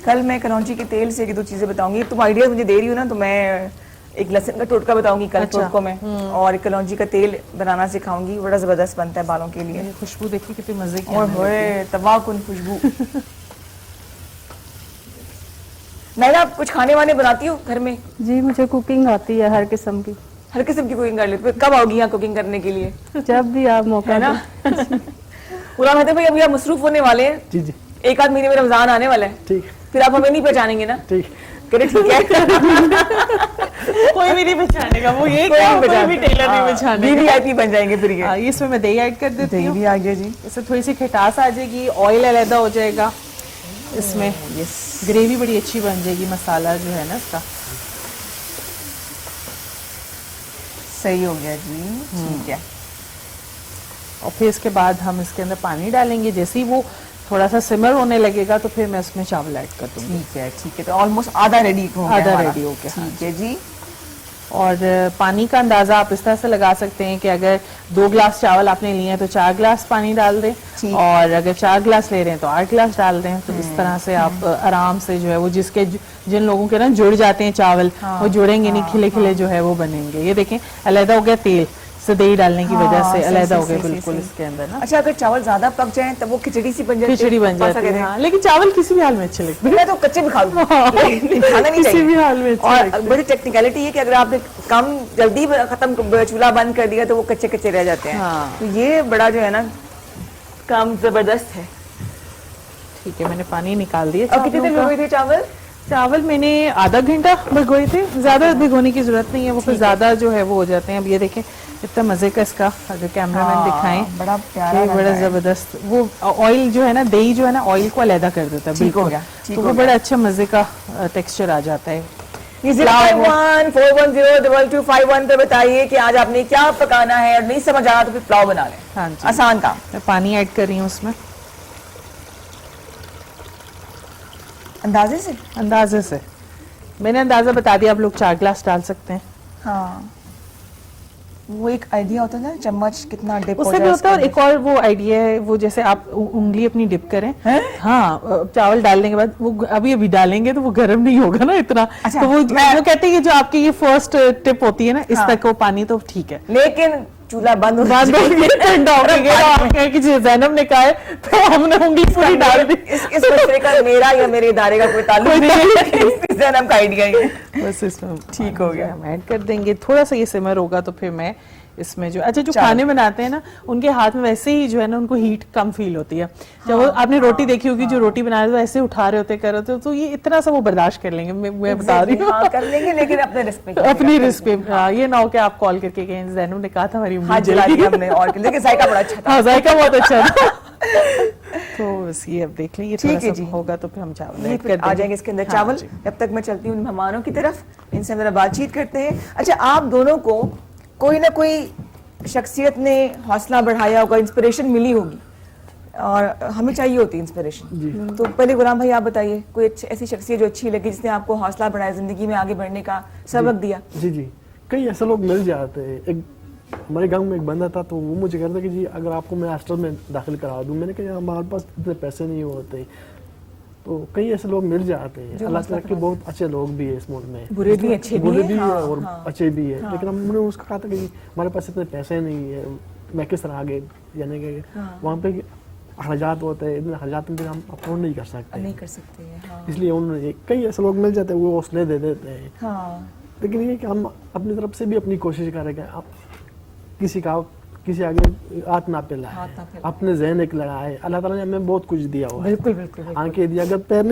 कल मैं कलौंजी के तेल से 1-2 चीज़ें बताऊंगी। तुम आइडिया मुझे दे रही हो ना, तो मैं एक लहसुन का टोटका बताऊंगी कल टोटको में, और कलौंजी का तेल बनाना सिखाऊंगी। बड़ा ज़बरदस्त बनता है बालों के लिए। ये खुशबू देखिए कितनी मजे की और आने लगी है। होए तबाहकुन खुशबू। नायरा, आप कुछ खाने वाने बनाती हो घर में? जी, मुझे कुकिंग आती है हर किस्म की। हर किस्म की कुकिंग कर लेते हो? कब आओगी यहाँ कुकिंग करने के लिए? जब भी आप मौका है ना? दें। गुलाम हैदर भाई, अभी आप मसरूफ होने वाले हैं, जी जी, 1 आध महीने में रमजान आने वाला है, ठीक फिर आप हमें नहीं पहचानेंगे ना? ठीक। करे ठीक है। कोई भी नहीं पहचानेगा, वो ये कोई क्या, नहीं कोई भी पहचानेगा। टेलर नहीं हाँ, पहचानेगा। वीवीआईपी बन जाएंगे फिर ये। हाँ, ये इसमें मैं दही ऐड कर देती दही हूँ। भी आ गया जी। इससे थोड़ी सी खटास आ जाएगी, ऑयल अलग हो जाएगा इसमें, यस, ग्रेवी बड़ी अच्छी बन जाएगी, मसाला जो है ना इसका। सही हो गया जी। ठीक है, और फिर इसके बाद हम इसके अंदर पानी डालेंगे। जैसे ही वो थोड़ा सा सिमर होने लगेगा तो फिर मैं उसमें चावल ऐड कर दूंगी। ठीक है, ठीक है। तो ऑलमोस्ट आधा रेडी हो गया आधा हमारा। रेडी हो गया, हाँ। ठीक है जी। और पानी का अंदाजा आप इस तरह से लगा सकते हैं कि अगर 2 ग्लास चावल आपने लिए हैं तो 4 ग्लास पानी डाल दें, ठीक। और अगर 4 ग्लास ले रहे हैं तो 8 ग्लास डाल दें। तो इस तरह से आप आराम से जो है वो जिन लोगों के ना जुड़ जाते हैं चावल, वो जुड़ेंगे नहीं, खिले खिले जो है वो बनेंगे। ये देखें, अलग हो गया तेल से, दही डालने की वजह से सही, अलग हो सही, गया सही, बिल्कुल सही। इसके अंदर ना। अच्छा, अगर चावल ज्यादा पक जाए तब वो खिचड़ी सी बन जाती है, खिचड़ी बन पका जाती सकते है, हैं। हाँ। लेकिन चावल किसी भी हाल में अच्छे लगते हैं। मैं तो कच्चे भी खा लूं, लेकिन खाना नहीं किसी भी चाहिए। हाल में अच्छे और लगते हैं। बड़ी टेक्निकलिटी है कि अगर आपने कम जल्दी खत्म चूल्हा बंद कर दिया तो वो कच्चे कच्चे रह जाते हैं। हाँ। तो ये बड़ा जो है ना काम जबरदस्त है। ठीक है, मैंने पानी निकाल दिया। और कितने देर चावलों का। भिगोए थे चावल? चावल मैंने आधा घंटा भिगोए थे, ज्यादा भिगोने की जरूरत नहीं है, वो फिर ज्यादा जो है वो हो जाते हैं। अब ये देखें इतना मजे का इसका, अगर कैमरामैन दिखाएं, बड़ा प्यारा ये लग बड़ा रहा है। जबरदस्त। वो ऑयल जो है ना, दही जो है ना, ऑयल को अलहदा कर देता है ठीक हो बिल्कुल, गया, ठीक तो हो वो गया। बड़ा अच्छा मजे का टेक्सचर आ जाता है। ये 05141022251 पे बताइए कि आज आपने क्या पकाना है और नहीं समझ आया तो फिर पुलाव बना लें। हाँ जी। आसान काम। मैं पानी ऐड कर रही हूँ उसमें अंदाजे से। अंदाजे से। मैंने अंदाजा बता दिया, आप लोग 4 ग्लास डाल सकते हैं। हाँ, वो एक आइडिया होता है ना, चम्मच कितना डिप हो उससे भी जाए होता है। और इसके एक और वो आइडिया है, वो जैसे आप उंगली अपनी डिप करें। हैं? हाँ, चावल डालने के बाद वो अभी डालेंगे तो वो गर्म नहीं होगा ना इतना। अच्छा, तो वो कहते हैं कि जो आपकी ये फर्स्ट टिप होती है ना, इस हाँ। तक वो पानी तो ठीक है। लेकिन चूल्हा बंद हो बाद में ठंडा हो गया, आप कहें कि जैनब ने कहा है तो हमने उंगली पूरी डाल दी। इस मसले का मेरा या मेरे इदारे का कोई ताल्लुक नहीं है। इस जन्म का आइडिया ही है। बस इसमें ठीक हो गया। हम ऐड कर देंगे। थोड़ा सा ये सिमर होगा तो फिर मैं इसमें जो जो चावल। खाने बनाते हैं ना, उनके हाथ में वैसे ही जो है ना, उनको हीट कम फील होती है। जब वो आपने रोटी देखी होगी, जो रोटी बना रहे हो ऐसे उठा रहे होते कर रहे हो, तो ये इतना सा वो बर्दाश्त कर लेंगे। मैं बता रही हूँ, हाँ, कर लेंगे, लेकिन अपने रिस्क पे अपनी रिस्क पे। ये ना हो कि आप कॉल करके कहें जैनब ने कहा था हमारी हाथ उंगली जला जल दिया गई। हमने, और लेकिन जायका बड़ा अच्छा था। हाँ, जायका बहुत अच्छा था। तो बस ये अब देख लेंगे, ठीक थोड़ा है जी। सा होगा तो फिर हम चावल ये ऐड फिर कर आ देंगे। जाएंगे इसके अंदर हाँ चावल। जी। जब तक मैं चलती हूँ मेहमानों की तरफ, इनसे मेरा बातचीत करते हैं। अच्छा, आप दोनों को कोई ना कोई शख्सियत ने हौसला बढ़ाया होगा, इंस्पिरेशन मिली होगी, और हमें चाहिए होती है इंस्पिरेशन। तो पहले गुलाम भाई आप बताइए, कोई ऐसी शख्सियत जो अच्छी लगी, जिसने आपको हौसला बढ़ाया, जिंदगी में आगे बढ़ने का सबक दिया। जी जी, कई ऐसे लोग मिल जाते हैं। एक हमारे गांव में एक बंदा था, तो वो मुझे कहता कि जी अगर आपको मैं हॉस्टल में दाखिल करा दूं। मैंने कहा हमारे पास इतने पैसे नहीं होते। तो कई ऐसे लोग मिल जाते हैं। अल्लाह ताला के बहुत अच्छे लोग भी है इस मुल्क में, बुरे भी अच्छे भी बुरे हैं, भी हाँ, है और हाँ। अच्छे भी है। लेकिन हमने उसका कहा था कि हमारे पास इतने पैसे नहीं है, मैं किस तरह आगे, यानी कि वहाँ पे अखराजात होते हैं, इतने अखराजात में हम अफोर्ड नहीं कर सकते। नहीं कर सकते हैं, हाँ। इसलिए उन्होंने कई ऐसे लोग मिल जाते हैं, वो हौसले दे देते हैं। हाँ, लेकिन ये कि हम अपनी तरफ से भी अपनी कोशिश करें कि आप किसी आगे हाथ ना फैलाएं, हाथ ना फैलाएं। अपने जहन एक लड़ाए। अल्लाह ताला ने हमें बहुत कुछ दिया हुआ है। बिल्कुल बिल्कुल बिल्कुल। आंखें दी, अगर पैर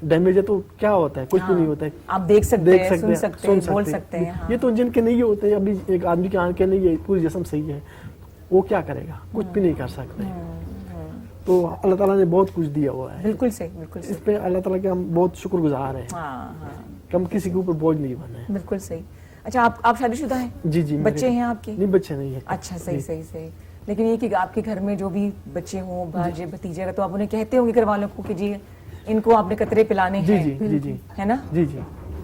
डैमेज है तो क्या होता है, कुछ भी नहीं होता है। आप देख सकते हैं, सुन सकते हैं, बोल सकते हैं, हाँ। ये तो जिनके नहीं होते, अभी एक आदमी की आंखें नहीं है, पूरी जिस्म सही है, वो क्या करेगा, कुछ भी नहीं कर सकते। तो अल्लाह ताला ने बहुत कुछ दिया हुआ है। बिल्कुल सही, बिल्कुल इस सही। पे अल्लाह ताला के हम बहुत शुक्रगुजार हैं हाँ हाँ, कि हम किसी के ऊपर बोझ नहीं बने। बिल्कुल सही। अच्छा, आप शादीशुदा हैं? जी जी, बच्चे हैं आपके? नहीं, बच्चे नहीं है। अच्छा, सही सही सही। लेकिन ये कि आपके घर में जो भी बच्चे हों, भांजे भतीजे का, तो आप उन्हें कहते होंगे घर वालों को कि जी इनको आपने कतरे पिलाने जी हैं, जी जी जी है ना? जी जी।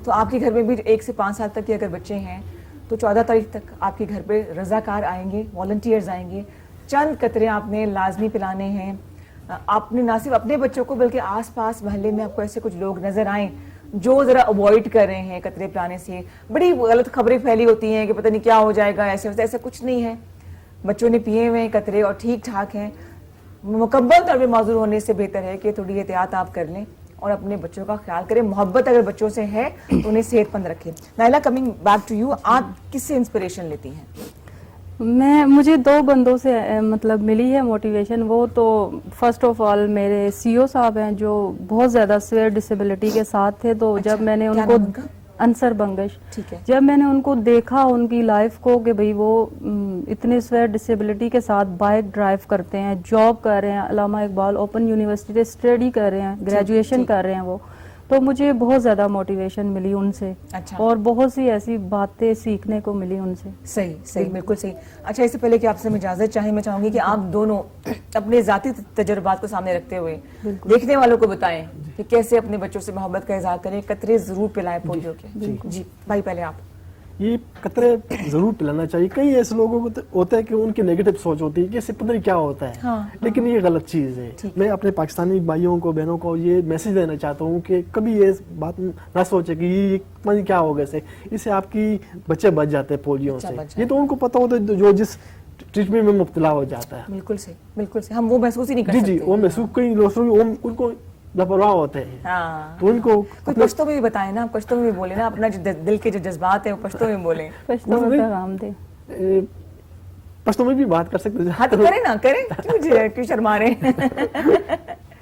तो आपके घर में भी 1 से 5 साल तक के अगर बच्चे हैं तो 14 तारीख तक आपके घर पे रजाकार आएंगे, वॉलंटियर्स आएंगे, चंद कतरे आपने लाजमी पिलाने हैं। आपने ना सिर्फ अपने बच्चों को बल्कि आसपास मोहल्ले में आपको ऐसे कुछ लोग नजर आए जो जरा अवॉइड कर रहे हैं कतरे पिलाने से। बड़ी गलत खबरें फैली होती हैं कि पता नहीं क्या हो जाएगा, ऐसे वैसे। ऐसा कुछ नहीं है, बच्चों ने पिए हुए हैं कतरे और ठीक ठाक हैं। मुकम्मल तौर पर माजूर होने से बेहतर है कि थोड़ी एहतियात आप कर लें और अपने बच्चों का ख्याल करें। मोहब्बत अगर बच्चों से है तो उन्हें सेहतमंद रखें। Naila, coming back to you, आप किससे इंस्पिरेशन लेती हैं? मुझे 2 बंदों से मतलब मिली है मोटिवेशन। वो तो फर्स्ट ऑफ ऑल मेरे सीईओ साहब हैं, जो बहुत ज़्यादा सिवियर डिसेबिलिटी के साथ थे। तो जब मैंने क्या उनको नाम उनका? अंसर बंगश, ठीक है। जब मैंने उनको देखा उनकी लाइफ को कि भाई वो इतने सिवियर डिसेबिलिटी के साथ बाइक ड्राइव करते हैं, जॉब कर रहे हैं, अल्लामा इकबाल ओपन यूनिवर्सिटी से स्टडी कर रहे हैं, ग्रेजुएशन कर रहे हैं वो, तो मुझे बहुत ज़्यादा मोटिवेशन मिली उनसे। अच्छा। और बहुत सी ऐसी बातें सीखने को मिली उनसे। सही सही, बिल्कुल सही। अच्छा, इससे पहले कि आपसे मैं इजाजत चाहे, मैं चाहूंगी कि आप दोनों अपने जाती तजुर्बात को सामने रखते हुए देखने वालों को बताएं कि कैसे अपने बच्चों से मोहब्बत का इजहार करें। कतरे जरूर पिलाएं पोलियो के। जी भाई, पहले आप। ये कतरे जरूर पिलाना चाहिए। कई ऐसे लोगों को होता है कि उनकी नेगेटिव सोच होती है कि इससे पता नहीं क्या होता है। हाँ, लेकिन ये गलत चीज़ है। मैं अपने पाकिस्तानी भाइयों को, बहनों को ये मैसेज देना चाहता हूँ कि कभी ये बात ना सोचे कि ये पता नहीं क्या होगा इससे आपकी बच्चे बच जाते हैं पोलियो से। ये तो उनको पता होता है जो जिस ट्रीटमेंट में मुब्तला हो जाता है। बिल्कुल सही, बिल्कुल सही। हम वो महसूस ही नहीं कर जी सकते। जी, वो महसूस कई लोग उनको लापरवाह होते हैं। हाँ, तो उनको कोई पश्तो में भी बताएं ना, पश्तो में भी बोले ना, अपना जो दिल के जो जज्बात है वो पश्तो में बोले। पश्तो में पैगाम दे। पश्तो में भी बात कर सकते हैं। हाँ तो करें ना, करें, क्यों शर्मा रहे हैं?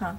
हाँ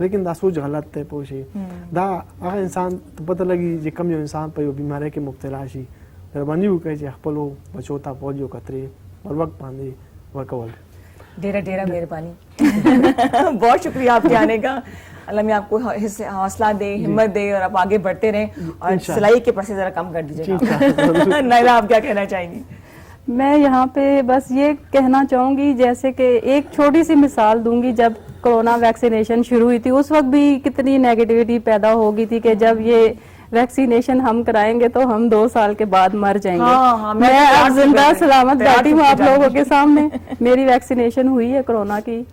लेकिन दा सूझ गलत थे पोशी दा अगर इंसान तो पता लगी जे कम जो इंसान पे बीमारी के मुब्तला शी मेहरबानी हो कहे जे खपलो बचोता पहुंचो कतरे और वक्त पांदी वर्कवल डेरा डेरा मेहरबानी बहुत शुक्रिया आपके आने का। अल्लाह में आपको हौसला दे, हिम्मत दे और आप आगे बढ़ते रहें और सिलाई के पैसे जरा कम कर दीजिएगा। नायला, आप क्या कहना चाहेंगी? मैं यहाँ पे बस ये कहना चाहूंगी, जैसे कि एक छोटी सी मिसाल दूंगी। जब कोरोना वैक्सीनेशन शुरू हुई थी उस वक्त भी कितनी नेगेटिविटी पैदा हो गई थी कि जब ये वैक्सीनेशन हम कराएंगे तो हम 2 साल के बाद मर जाएंगे। हाँ, मैं अब जिंदा सलामत बैठी हूँ आप लोगों के सामने। मेरी वैक्सीनेशन हुई है कोरोना की,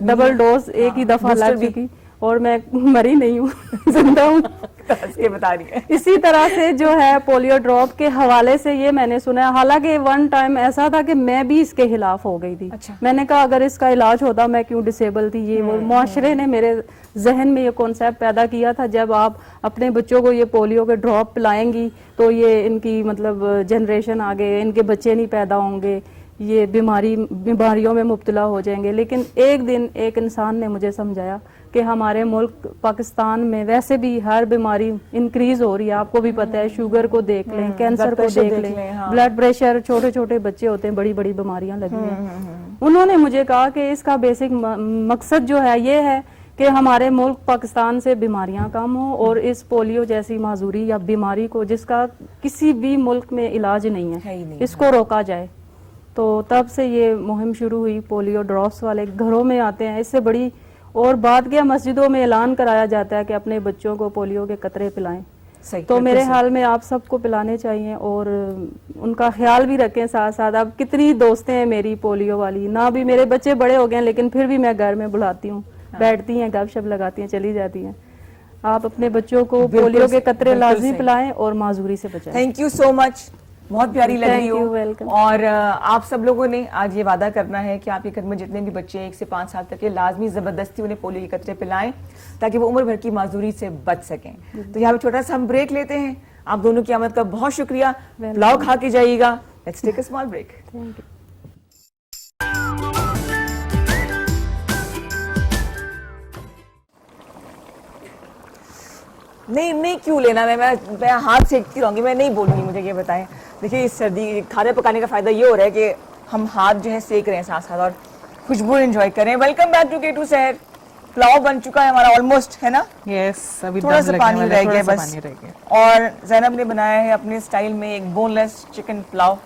डबल डोज एक ही दफा लग चुकी और मैं मरी नहीं हूँ, जिंदा हूँ। ये बता रही है। इसी तरह से जो है पोलियो ड्रॉप के हवाले से ये मैंने सुना है, हालांकि वन टाइम ऐसा था कि मैं भी इसके खिलाफ हो गई थी। अच्छा। मैंने कहा अगर इसका इलाज होता मैं क्यों डिसेबल थी, ये वो मुआशरे ने मेरे जहन में ये कॉन्सेप्ट पैदा किया था जब आप अपने बच्चों को ये पोलियो के ड्रॉप पिलाएंगी तो ये इनकी मतलब जनरेशन आगे इनके बच्चे नहीं पैदा होंगे, ये बीमारियों में मुब्तला हो जाएंगे। लेकिन एक दिन एक इंसान ने मुझे समझाया कि हमारे मुल्क पाकिस्तान में वैसे भी हर बीमारी इंक्रीज हो रही है, आपको भी पता है, शुगर को देख लें, कैंसर को देख लें, हाँ। ब्लड प्रेशर, छोटे छोटे बच्चे होते हैं, बड़ी बड़ी बीमारियां लगी हैं। उन्होंने मुझे कहा कि इसका बेसिक मकसद जो है ये है कि हमारे मुल्क पाकिस्तान से बीमारियां कम हो और इस पोलियो जैसी माजूरी या बीमारी को जिसका किसी भी मुल्क में इलाज नहीं है, इसको रोका जाए। तो तब से ये मुहिम शुरू हुई। पोलियो ड्रॉप्स वाले घरों में आते हैं, इससे बड़ी और बात क्या, मस्जिदों में ऐलान कराया जाता है कि अपने बच्चों को पोलियो के कतरे पिलाएं। सही, तो मेरे हाल में आप सबको पिलाने चाहिए और उनका ख्याल भी रखें साथ साथ। अब कितनी दोस्तें हैं मेरी पोलियो वाली, ना भी मेरे बच्चे बड़े हो गए लेकिन फिर भी मैं घर में बुलाती हूँ, बैठती हैं, गपशप लगाती हैं, चली जाती हैं। आप अपने बच्चों को पोलियो के कतरे लाजमी पिलाएं और माजूरी से बचाएं। थैंक यू सो मच, बहुत प्यारी लग रही Thank you, हो। welcome. और आप सब लोगों ने आज ये वादा करना है कि आपके घर में जितने भी बच्चे 1 से 5 साल तक के लाजमी जबरदस्ती उन्हें पोलियो के कतरे पिलाएं ताकि वो उम्र भर की माजूरी से बच सकें। तो यहाँ पे छोटा सा हम ब्रेक लेते हैं। आप दोनों की आमद का बहुत शुक्रिया। पुलाव खा के जाइएगा। Let's take a small break. Thank you. नहीं क्यों लेना, मैं हाथ सेकती रहूंगी, मैं नहीं बोलूंगी। मुझे ये बताएं, देखिए इस सर्दी खाने पकाने का फायदा ये हो रहा है कि हम हाथ जो है सेक रहे हैं साथ साथ और खुशबू एंजॉय करें। वेलकम बैक टू K2 शहर। पुलाव बन चुका है हमारा ऑलमोस्ट, है ना? यस, अभी थोड़ा सा पानी रह गया बस। पानी रह गया। और जैनब ने बनाया है अपने स्टाइल में एक बोनलेस चिकन पुलाव।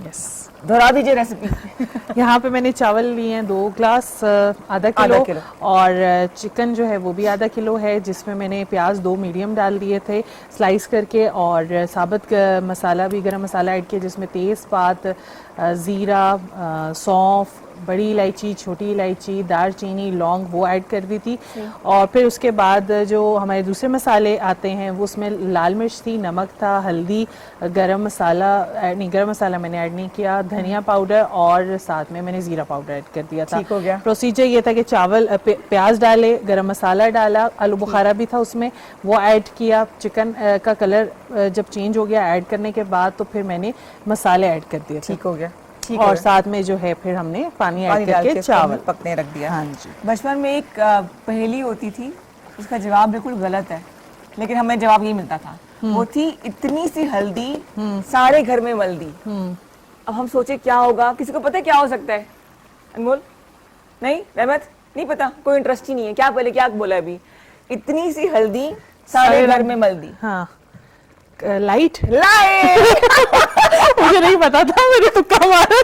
यस, दोहरा दीजिए रेसिपी। यहाँ पे मैंने चावल लिए हैं 2 ग्लास, आधा किलो और चिकन जो है वो भी आधा किलो है, जिसमें मैंने प्याज 2 मीडियम डाल दिए थे स्लाइस करके और साबुत मसाला भी गरम मसाला ऐड किया जिसमें तेज़पात, ज़ीरा, सौंफ, बड़ी इलायची, छोटी इलायची, दालचीनी, लौंग वो ऐड कर दी थी। और फिर उसके बाद जो हमारे दूसरे मसाले आते हैं वो उसमें लाल मिर्च थी, नमक था, हल्दी, गरम मसाला मैंने ऐड नहीं किया, धनिया पाउडर और साथ में मैंने जीरा पाउडर ऐड कर दिया था। ठीक हो गया। प्रोसीजर ये था कि चावल प्याज डाले, गरम मसाला डाला, आलू बुखारा भी था उसमें, वो ऐड किया। चिकन का कलर जब चेंज हो गया ऐड करने के बाद तो फिर मैंने मसाले ऐड कर दिए। ठीक हो गया। और साथ में जो है फिर हमने पानी ऐड करके चावल पकने रख दिया। हाँ जी। बचपन में एक पहेली होती थी, उसका जवाब बिल्कुल गलत है लेकिन हमें जवाब यही मिलता था। वो थी इतनी सी हल्दी सारे घर में मल दी। अब हम सोचे क्या होगा, किसी को पता है क्या हो सकता है? अनमोल? नहीं? रहमत? नहीं पता, कोई इंटरेस्ट ही नहीं है। क्या पहले क्या बोला अभी? इतनी सी हल्दी सारे घर में मल दी। हाँ, लाइट मुझे नहीं पता था, मैंने तुक्का मारा।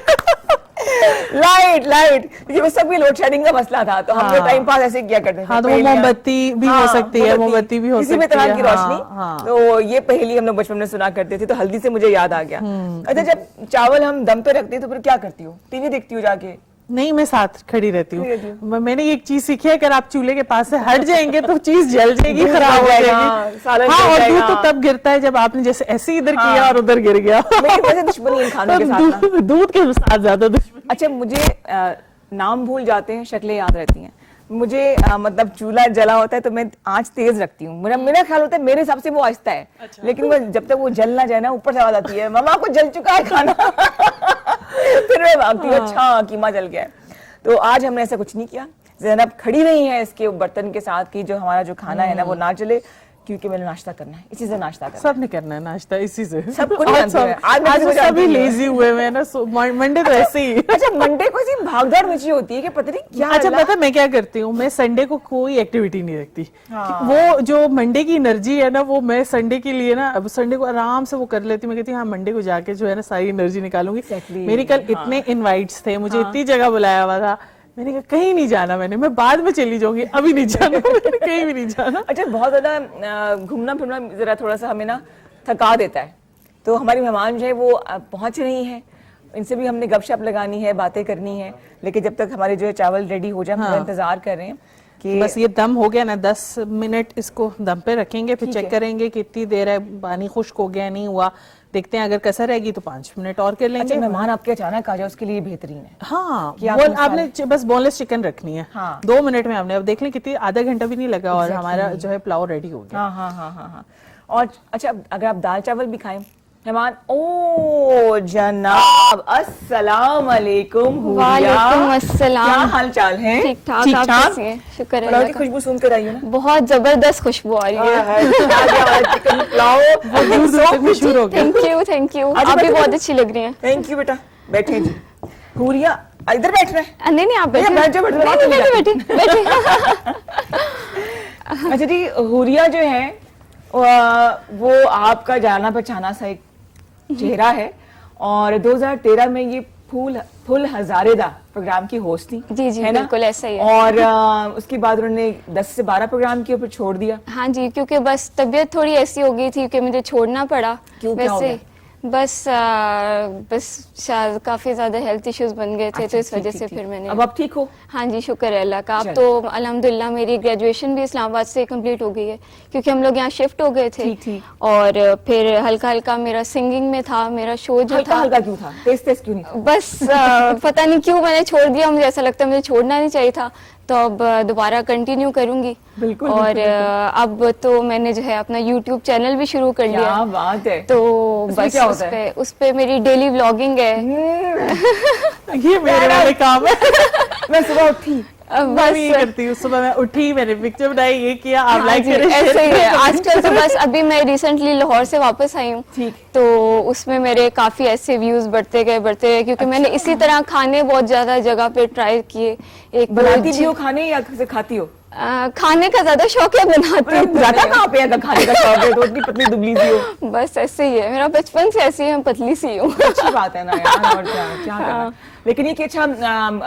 लाइट ये सबकी लोड शेडिंग का मसला था तो हम लोग टाइम पास ऐसे किया करते थे। हाँ, तो वो मोमबत्ती भी हो सकती है, मोमबत्ती भी हो सकती है, किसी भी तरह की रोशनी। हाँ। तो ये पहेली हम लोग बचपन में सुना करते थे। तो हल्दी से मुझे याद आ गया। अच्छा, जब चावल हम दम पे रखते हैं तो फिर क्या करती हो? टीवी देखती हो जाके? नहीं, मैं साथ खड़ी रहती हूँ। मैंने एक चीज सीखी है, अगर आप चूल्हे के पास से हट जाएंगे तो चीज जल जाएगी, खराब हो जाएगी। हाँ, और दूध तो तब गिरता है जब आपने जैसे ऐसे इधर किया और उधर गिर गया। दुश्मनी इन खानों के साथ, दूध के साथ ज्यादा दुश्मनी। अच्छा, मुझे नाम भूल जाते हैं, शक्लें याद रहती हैं। मुझे मतलब चूल्हा जला होता है तो मैं आंच तेज रखती हूँ। मेरा ख्याल होता है मेरे हिसाब से वो आहिस्ता है। अच्छा। लेकिन वो जब तक वो जल ना जाए ना, ऊपर से आवाज आती है, मामा को जल चुका है खाना। फिर मैं भागती हूँ, अच्छा कीमा जल गया है। तो आज हमने ऐसा कुछ नहीं किया। ज़ैनब खड़ी नहीं है इसके बर्तन के साथ कि जो हमारा जो खाना है ना वो ना चले, क्योंकि मैंने नाश्ता करना है, इसी से नाश्ता करना सब ने करना है नाश्ता इसी से। सबको नहीं जानते हैं। आज मैं आज किसी को सभी जानती नहीं। लेजी हुए हुए हैं ना, मंडे तो ऐसे ही। अच्छा, मंडे को ऐसी भागदौड़ मची होती है कि पता नहीं क्या। अच्छा अल्लाह। पता है मैं क्या करती हूँ, मैं संडे को कोई एक्टिविटी नहीं रखती। हाँ। वो जो मंडे की एनर्जी है ना, वो मैं संडे के लिए ना, अब संडे को आराम से वो कर लेती हूँ। मैं कहती हूँ हाँ मंडे को जाके जो है ना सारी एनर्जी निकालूंगी। Exactly, मेरी कल इतने इनवाइट्स थे, मुझे इतनी जगह बुलाया हुआ था, मैंने कहा कहीं नहीं जाना, मैं बाद में चली जाऊंगी, अभी नहीं जाना, मैंने कहीं भी नहीं जाना। अच्छा, बहुत ज्यादा घूमना फिरना जरा थोड़ा सा हमें ना थका देता है, तो हमारी मेहमान जो है वो पहुंच रही हैं, इनसे भी हमने गपशप लगानी है, बातें करनी है, लेकिन जब तक हमारे जो है चावल रेडी हो जाए, हम इंतजार कर रहे हैं कि बस ये दम हो गया ना, 10 मिनट इसको दम पे रखेंगे, फिर चेक करेंगे कितनी देर है, पानी खुश्क हो गया नहीं हुआ, देखते हैं, अगर कसर रहेगी तो 5 मिनट और कर लेंगे। अच्छा, मेहमान आपके अचानक आ जाए उसके लिए बेहतरीन है। हाँ, कि आप आपने बस बोनलेस चिकन रखनी है। हाँ। 2 मिनट में हमने, अब देख लें कितनी, आधा घंटा भी नहीं लगा और हमारा जो है पुलाव रेडी हो गया। हाँ हाँ हाँ हाँ हाँ। और अच्छा, अगर आप दाल चावल भी खाएं मेहमान, ओ जनाब, अस्सलाम वालेकुम। वालेकुम अस्सलाम। क्या हाल चाल है? ठीक ठाक, आप कैसी हैं? शुक्र है पुलाव अल्लाह की का। खुशबू सूंघ कर आई हो ना? बहुत जबरदस्त खुशबू आ रही है। चिकन पुलाव दूर दूर तक मशहूर हो गया। थैंक यू अच्छा, आप भी बैठो, बहुत बैठो। अच्छी लग रही हैं। थैंक यू बेटा, बैठे जी। हुरिया इधर बैठ रहे हैं। नहीं नहीं आप भैया, बैठे बैठ जाओ, बैठ जाओ, नहीं, बात नहीं, नहीं बैठे बैठे अच्छा जी, हुरिया जो है वो आपका जाना पहचाना सा एक चेहरा है, और 2013 में ये फुल हजारेदा प्रोग्राम की होस्ट थी। जी, जी, है ना? बिल्कुल ऐसा ही है। और उसके बाद उन्होंने 10 से 12 प्रोग्राम किए, फिर छोड़ दिया। हाँ जी, क्योंकि बस तबीयत थोड़ी ऐसी हो गई थी कि मुझे छोड़ना पड़ा। क्यों, क्या हो वैसे गया? बस शायद काफी ज्यादा हेल्थ इश्यूज बन गए थे, तो इस ठीक, वजह ठीक, से ठीक। फिर मैंने। अब आप ठीक हो? हाँ जी, शुक्र है अल्लाह का। अब चलो। तो अल्हम्दुलिल्लाह मेरी ग्रेजुएशन भी इस्लामाबाद से कंप्लीट हो गई है, क्योंकि हम लोग यहाँ शिफ्ट हो गए थे। ठीक, ठीक। और फिर हल्का हल्का मेरा सिंगिंग में था, मेरा शो जो हल्का था। हल्का क्यों था? तेज तेज क्यों नहीं था? बस पता नहीं क्यों मैंने छोड़ दिया, मुझे ऐसा लगता है मुझे छोड़ना नहीं चाहिए था, तो अब दोबारा कंटिन्यू करूंगी। बिल्कुल, और बिल्कुल, अब तो मैंने जो है अपना यूट्यूब चैनल भी शुरू कर लिया। क्या बात है। तो उसमें बस क्या होता है? उस पे मेरी डेली व्लॉगिंग है। ये मेरे वाले काम है। मैं सुबह उठी, मैं भी ये करती हूँ, सुबह मैं उठी, मैंने पिक्चर बनाई, ये किया, आप हाँ लाइक जी, करें, ऐसे ही है शेयर आजकल। तो बस अभी मैं रिसेंटली लाहौर से वापस आई हूँ, ठीक। तो उसमें मेरे काफी ऐसे व्यूज बढ़ते गए, क्योंकि मैंने इसी तरह खाने बहुत ज्यादा जगह पे ट्राई किए। एक बनाती भी हो खाने या सिर्फ खाती हो? खाने का ज्यादा शौक है, बनाती हूँ। ज्यादा कहाँ पे है खाने का शौक है, तो इतनी पतली दुबली सी हो। बस ऐसे ही है, मेरा बचपन से ऐसी है, मैं पतली सी हूँ। अच्छी बात है ना यार, और क्या करना। लेकिन ये कि अच्छा,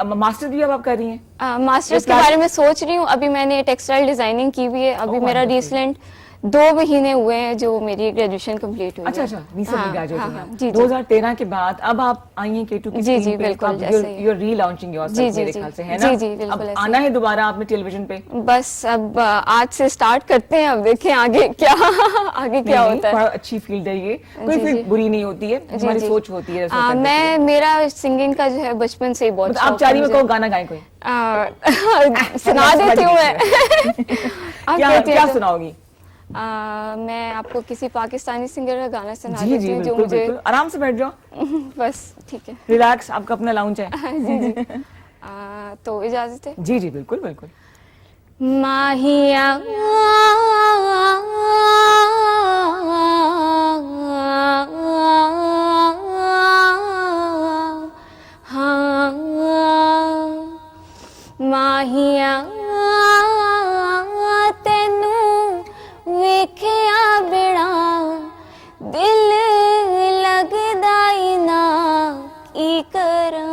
मास्टर भी अब आप कर रही हैं? मास्टर्स के बारे में सोच रही हूँ। अभी मैंने टेक्सटाइल डिजाइनिंग की हुई है। अभी मेरा रिसेंट 2 महीने हुए हैं जो मेरी ग्रेजुएशन कंप्लीट हुई है। अच्छा, रिसेंटली ग्रेजुएट हाँ, हुई हाँ, हैं। जी, जी। 2013 के बाद अब आप आई हैं K2 की जी, स्क्रीन जी, पे, बिल्कुल, अब जैसे ही। you're relaunching yourself, जी, जी, मेरे जी। ख्याल से, है ना? जी, जी, बिल्कुल अब ऐसे आना ही। है दोबारा आपने टेलीविजन पे? बस अब आज से स्टार्ट करते हैं, अब देखें आगे क्या आगे क्या नहीं, होता है। बड़ा अच्छी फील्ड है ये, कोई जी, फील्ड जी। बुरी नहीं होती है, जी, हमारी जी। सोच होती है। सोच मैं मेरा सिंगिंग का जो है बचपन से ही बहुत मतलब आप शौक चाह है रही हो मुझे। को गाना गाएं कोई? सुना देती हूँ मैं। आप क्या कहती हैं क्या तो- सुनाओगी? मैं आपको किसी पाकिस्तानी सिंगर का गाना सुना जी देती जी, हूँ जो बिल्कुल मुझे। बिल्कुल, आराम से बैठ जाओ, बस ठीक है। रिलैक्स, आपका अपना लाउंज है। जी जी। तो इजाजत है। जी जी, बिल्कुल बिल्कुल। माहिया हाँ माहिया तेनू वेखिया बिना दिल लगदा ही ना की करा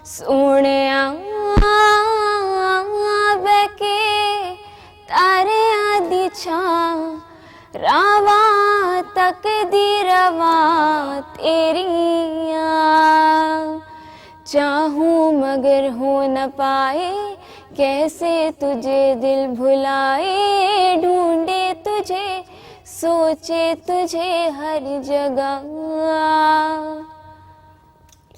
सोहणिया बैके तारियां दी छां रावा तक दी रवा तेरियां चाहूं मगर हो न पाए कैसे तुझे दिल भुलाए ढूंढे तुझे सोचे तुझे हर जगह।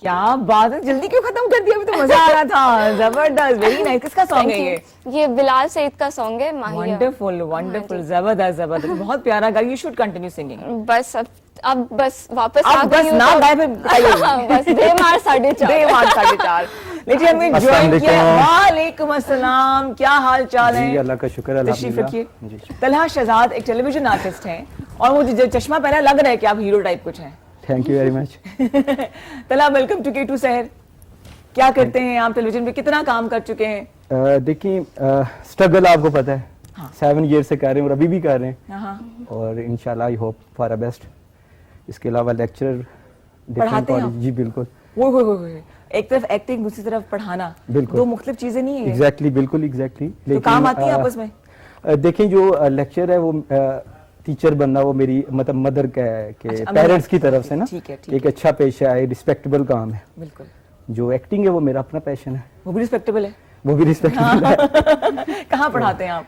क्या बात है, जल्दी क्यों खत्म कर दिया, अभी तो मजा आ रहा था, जबरदस्त, वेरी नाइस। किसका सॉन्ग है ये बिलाल सईद का सॉन्ग है माहिया। वंडरफुल वंडरफुल, जबरदस्त जबरदस्त, बहुत प्यारा गा। You should continue singing. बस अब बस वापस आ अब गई बस हूँ ना तो- गाए फिर बताइए। बस दे मार 4:30। दे मार 4:30। लेकिन हमें ज्वाइन किया। वालेकुम अस्सलाम, क्या हाल चाल है? जी अल्लाह का शुक्र तशरीफ रखिए। जी तलहा शहजाद एक टेलीविजन आर्टिस्ट हैं और मुझे जो चश्मा पहना लग रहा है कि आप हीरो टाइप कुछ हैं। Thank you very much. Talha, welcome to K2 शहर। क्या करते हैं आप? टेलीविजन पे कितना काम कर चुके हैं? देखिए स्ट्रगल आपको पता है, 7 ईयर से कर रहे हैं और अभी भी कर रहे हैं, हाँ, और इंशाल्लाह I hope for a best. इसके अलावा लेक्चरर पढ़ाते हैं आप? जी बिल्कुल। वो एक तरफ एक्टिंग, दूसरी तरफ पढ़ाना, बिल्कुल। दो मुख्तलिफ चीजें नहीं है ये? एग्जैक्टली, बिल्कुल एग्जैक्टली। तो काम आती है आपस में? देखिए जो लेक्चर है वो टीचर बनना वो मेरी मतलब मदर के अच्छा, पेरेंट्स की तरफ से ना ठीक है, एक अच्छा पेशा है, रिस्पेक्टेबल काम है। बिल्कुल। जो एक्टिंग है वो मेरा अपना पैशन है, वो भी रिस्पेक्टेबल है। वो भी रिस्पेक्टेबल है। कहाँ पढ़ाते हैं आप?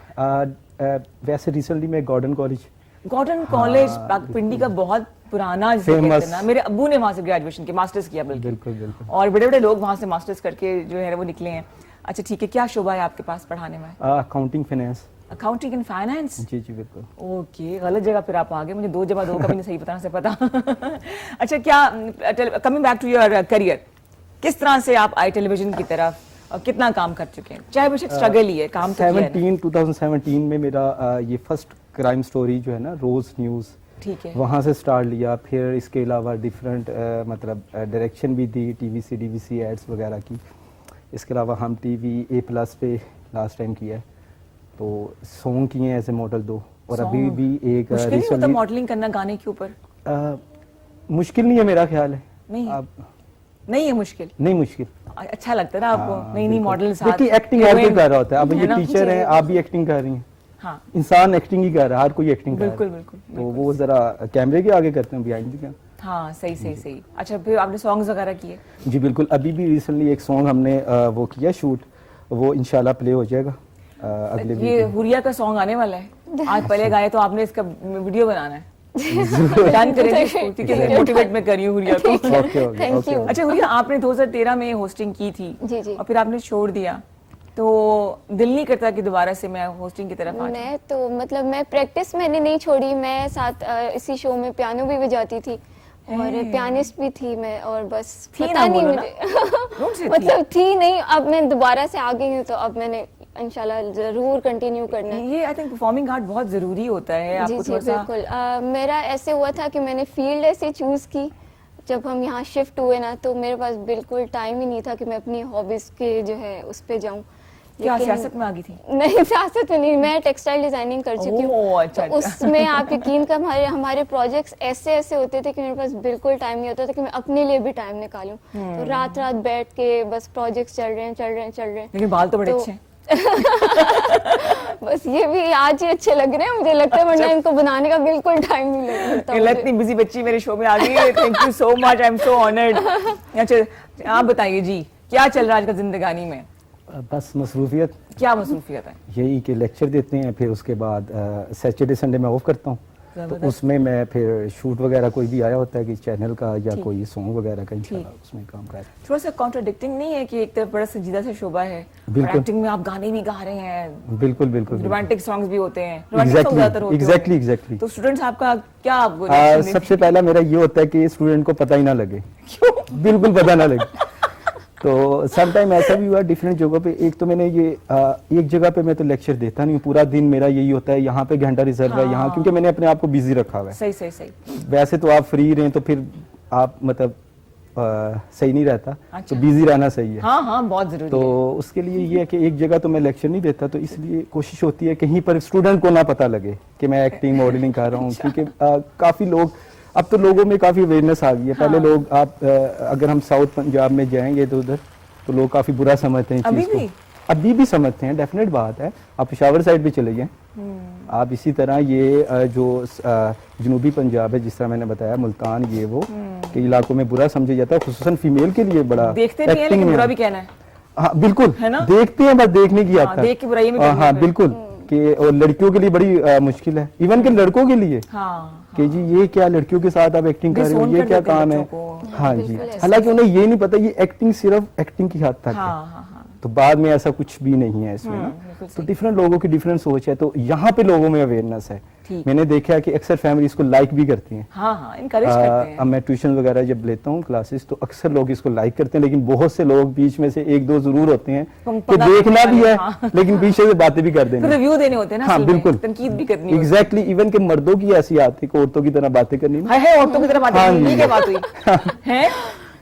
वैसे रिसेंटली मैं गॉर्डन कॉलेज, कॉटन कॉलेज पिंडी का बहुत पुराना, जिसे कहते Famous। हैं ना, मेरे अब्बू ने वहां से ग्रेजुएशन की, मास्टर्स किया बल्कि, बिल्कुल बिल्कुल। और बड़े बड़े लोग वहां से मास्टर्स करके जो है वो निकले हैं। अच्छा ठीक है, क्या शोभा है आपके पास पढ़ाने में? Accounting finance. Accounting and finance. जी जी बिल्कुल। ओके, गलत जगह फिर आप आ गए, मुझे 2 जमा 2 का भी नहीं सही बताना से पता। अच्छा, क्या coming back to your career, किस तरह से आप आए टेलीविजन की तरफ और कितना काम कर चुके हैं? चाहे वो स्ट्रगल ही है, काम तो किया है ना। 2017 में मेरा ये फर्स्ट क्राइम स्टोरी जो है ना रोज न्यूज, ठीक है। वहाँ से स्टार्ट लिया। फिर इसके अलावा डिफरेंट मतलब डायरेक्शन भी दी, टीवीसी डीवीसी एड्स वगैरह की। इसके अलावा हम टीवी A+ पे लास्ट टाइम किया है, तो सॉन्ग किए हैं एज ए मॉडल 2, और अभी Song? भी एक मुश्किल नहीं होता recently- मॉडलिंग करना गाने के ऊपर? मुश्किल नहीं है मेरा ख्याल है। नहीं है? आप नहीं है मुश्किल? नहीं मुश्किल। अच्छा लगता है ना आपको? हाँ, नहीं बिल्कुल। मॉडल साथ, देखिए एक्टिंग हर कोई heroine, कर रहा होता है। अब है ये ना? टीचर है, आप भी एक्टिंग कर रही हैं, हाँ इंसान एक्टिंग ही कर रहा है, हर कोई एक्टिंग कर रहा है। बिल्कुल बिल्कुल तो वो जरा कैमरे के आगे करते हैं, बिहाइंड द। हाँ, सही सही सही। अच्छा, फिर आपने सॉन्ग्स वगैरह किए? जी बिल्कुल। अभी भी रिसेंटली एक सॉन्ग हमने वो किया शूट, वो इंशाल्लाह प्ले हो जाएगा अगले ये वीक। हुरिया का सॉन्ग आने वाला है, आज पहले गाए तो आपने इसका वीडियो बनाना है। डन करेंगे इसको, क्योंकि मोटिवेट मैं कर रही हूँ हुरिया को। Okay okay Thank okay. you। अच्छा हुरिया, आपने 2013 में होस्टिंग की थी जी। और फिर आपने छोड़ दिया, तो दिल नहीं करता कि दोबारा से मैं होस्टिंग की तरफ आ जाऊं? मैं तो मतलब मैं प्रैक्टिस मैंने नहीं छोड़ी, मैं साथ इसी शो में पियानो भी बजाती थी और पियानिस्ट भी थी मैं, और बस थी पता ना, नहीं बोलो ना। मुझे Don't say थी। मतलब थी नहीं, अब मैं दोबारा से आ गई हूँ तो अब मैंने इंशाल्लाह जरूर कंटिन्यू करना है। ये आई थिंक परफॉर्मिंग आर्ट बहुत जरूरी होता है, जी आपको जी थोड़ा सा। बिल्कुल। मेरा ऐसे हुआ था कि मैंने फील्ड ऐसे चूज की, जब हम यहाँ शिफ्ट हुए ना तो मेरे पास बिल्कुल टाइम ही नहीं था कि मैं अपनी हॉबीज के जो है उस पे जाऊँ। क्या लेकिन- सियासत में आ गई थी? नहीं, सियासत में नहीं, मैं टेक्सटाइल डिजाइनिंग कर चुकी हूँ। ओह, अच्छा, तो उसमें आप यकीन कर हमारे प्रोजेक्ट्स ऐसे ऐसे होते थे कि मेरे पास बिल्कुल टाइम नहीं होता था कि मैं अपने लिए भी टाइम निकालूं। तो रात रात बैठ के बस प्रोजेक्ट्स चल रहे हैं। लेकिन बाल तो बड़े तो- अच्छे हैं। बस ये भी आज ही अच्छे लग रहे हैं मुझे लगता है, वरना इनको बनाने का बिल्कुल टाइम नहीं लगता मुझे। इतनी बिजी बच्ची मेरे शो में आ गई है, thank you so much, I am so honoured. अच्छा आप बताइए जी, क्या चल रहा है आजकल जिंदगानी में? बस मसरूफियत क्या मसरूफियत है? यही कि लेक्चर देते हैं, फिर उसके बाद सैटरडे संडे मैं ऑफ करता हूँ, तो जबरदस्त। उसमें मैं फिर शूट वगैरह कोई भी आया होता है कि चैनल का या कोई सॉन्ग वगैरह का, इंशाल्लाह उसमें काम कर रहे हैं। थोड़ा सा कॉन्ट्राडिक्टिंग नहीं है कि एक तरफ बड़ा संजीदा सा शोभा है और बिल्कुल। एक्टिंग में आप गाने भी गा रहे हैं, बिल्कुल बिल्कुल। रोमांटिक सॉन्ग्स भी होते हैं, रोमांटिक सॉन्ग ज्यादातर होते एग्जैक्टली होंगे। एग्जैक्टली। तो स्टूडेंट्स आपका क्या आपको reaction देते हैं? सबसे पहला मेरा ये होता है कि स्टूडेंट को पता ही ना लगे, बिल्कुल पता ना लगे। तो सम टाइम ऐसा भी हुआ डिफरेंट जगहों पे। एक तो मैंने ये एक जगह पे मैं तो लेक्चर देता नहीं हूँ, पूरा दिन मेरा यही होता है, यहाँ पे घंटा रिजर्व है यहाँ, क्योंकि मैंने अपने आप को बिजी रखा हुआ है। सही सही सही। वैसे तो आप फ्री रहें तो फिर आप मतलब सही नहीं रहता, अच्छा। तो बिजी रहना सही है। हाँ हाँ, बहुत जरूरी तो है। उसके लिए ये है कि एक जगह तो मैं लेक्चर नहीं देता, तो इसलिए कोशिश होती है कहीं पर स्टूडेंट को ना पता लगे कि मैं एक्टिंग मॉडलिंग कर रहा हूँ, क्योंकि काफी लोग, अब तो लोगों में काफी अवेयरनेस आ गई है। पहले लोग आप अगर हम साउथ पंजाब में जाएंगे तो उधर तो लोग काफी बुरा समझते हैं इस अभी चीज को। भी? अभी भी समझते हैं, डेफिनेट बात है। आप पेशावर साइड भी चले गए, आप इसी तरह ये जो जनूबी पंजाब है, जिस तरह मैंने बताया मुल्तान, ये वो के इलाकों में बुरा समझा जाता है, खुसूसन फीमेल के लिए बड़ा देखते नहीं है acting लेकिन में। बुरा भी कहना है। हाँ बिल्कुल, है ना? देखते हैं, बस देखने की हाँ, आता देख के बुराई में करनी हाँ है फिर। बिल्कुल, कि और लड़कियों के लिए बड़ी मुश्किल है, इवन कि लड़कों के लिए हाँ कि जी ये क्या लड़कियों के साथ आप एक्टिंग कर रहे हो, डिसोन ये कर क्या देते हैं काम है। बच्चों को। हाँ जी, बिल्कुल ऐसा। हालांकि उन्हें ये नहीं पता ये एक्टिंग सिर्फ एक्टिंग की हद तक है, हाँ हाँ हाँ तो बाद में ऐसा कुछ भी नहीं है इसमें ना। बिल्कुल तो डिफरेंट लोगों की डिफरेंट सोच है, तो यहाँ पे लोगों में अवेयरनेस है। ठीक। मैंने देखा है कि अक्सर फैमिली इसको लाइक भी करती हैं। हाँ हाँ इनकरेज करते हैं। अब मैं ट्यूशन वगैरह जब लेता हूँ क्लासेस, तो अक्सर लोग इसको लाइक करते हैं, लेकिन बहुत से लोग बीच में से एक दो जरूर होते हैं कि पता देखना भी है, हाँ। लेकिन पीछे से बातें भी कर फिर देंगे। रिव्यू देने होते हैं ना, हाँ असल में, बिल्कुल, तनकीद भी करनी होती है। एग्जैक्टली। इवन के मर्दों की ऐसी आती है कि औरतों की तरह बातें करनी ना। है औरतों की तरह बातें हाँ करनी, जी। ये क्या बात हुई है?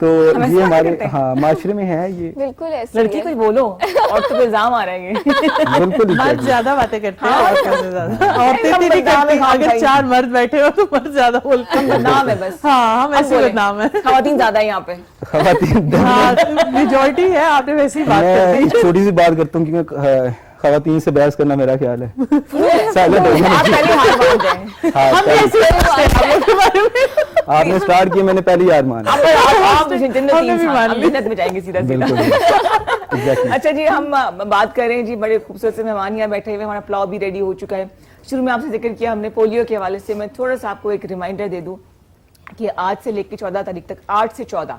तो हम ऐसे ये बातें हमारे करते हैं। हाँ माशरे में है ये। बिल्कुल ऐसे लड़की कुछ बोलो, औरतों पे इल्जाम आ रहे हैं। बिल्कुल मर्द exactly। ज्यादा बातें करते हैं हाँ। औरतों से ज्यादा। औरतें हम तो नहीं बदनाम करती, हैं, अगर भाई। 4 मर्द बैठे हो तो मर्द ज्यादा बोलते हैं। बदनाम है बस। हाँ हम ऐसे बोले। बदनाम है। खवातीन ज्यादा है यहाँ पे। खवातीन हाँ मेजोरिटी है, आपने वैसी बात मैं कर दी। एक छोटी सी बात करता हूँ कि मैं खवातीन से बहस करना मेरा ख्याल है साइलेंट हो आप गया। पहले हार मान जाए। हाँ, हम पहले- ऐसे आपने स्टार्ट किया, मैंने पहली हार मानी। आप जन्नती हमने भी इंसान, मान अब ली। जन्नत में जाएंगे सीधा सीधा। बिल्कुल एग्जैक्टली। अच्छा जी, हम बात करें जी, बड़े खूबसूरत से मेहमान यहाँ बैठे हुए, हमारा पुलाव भी रेडी हो चुका है। शुरू में आपसे जिक्र किया हमने पोलियो के हवाले से, मैं थोड़ा सा आपको एक रिमाइंडर दे दूं कि आज से लेकर 14 तारीख तक, 8 से 14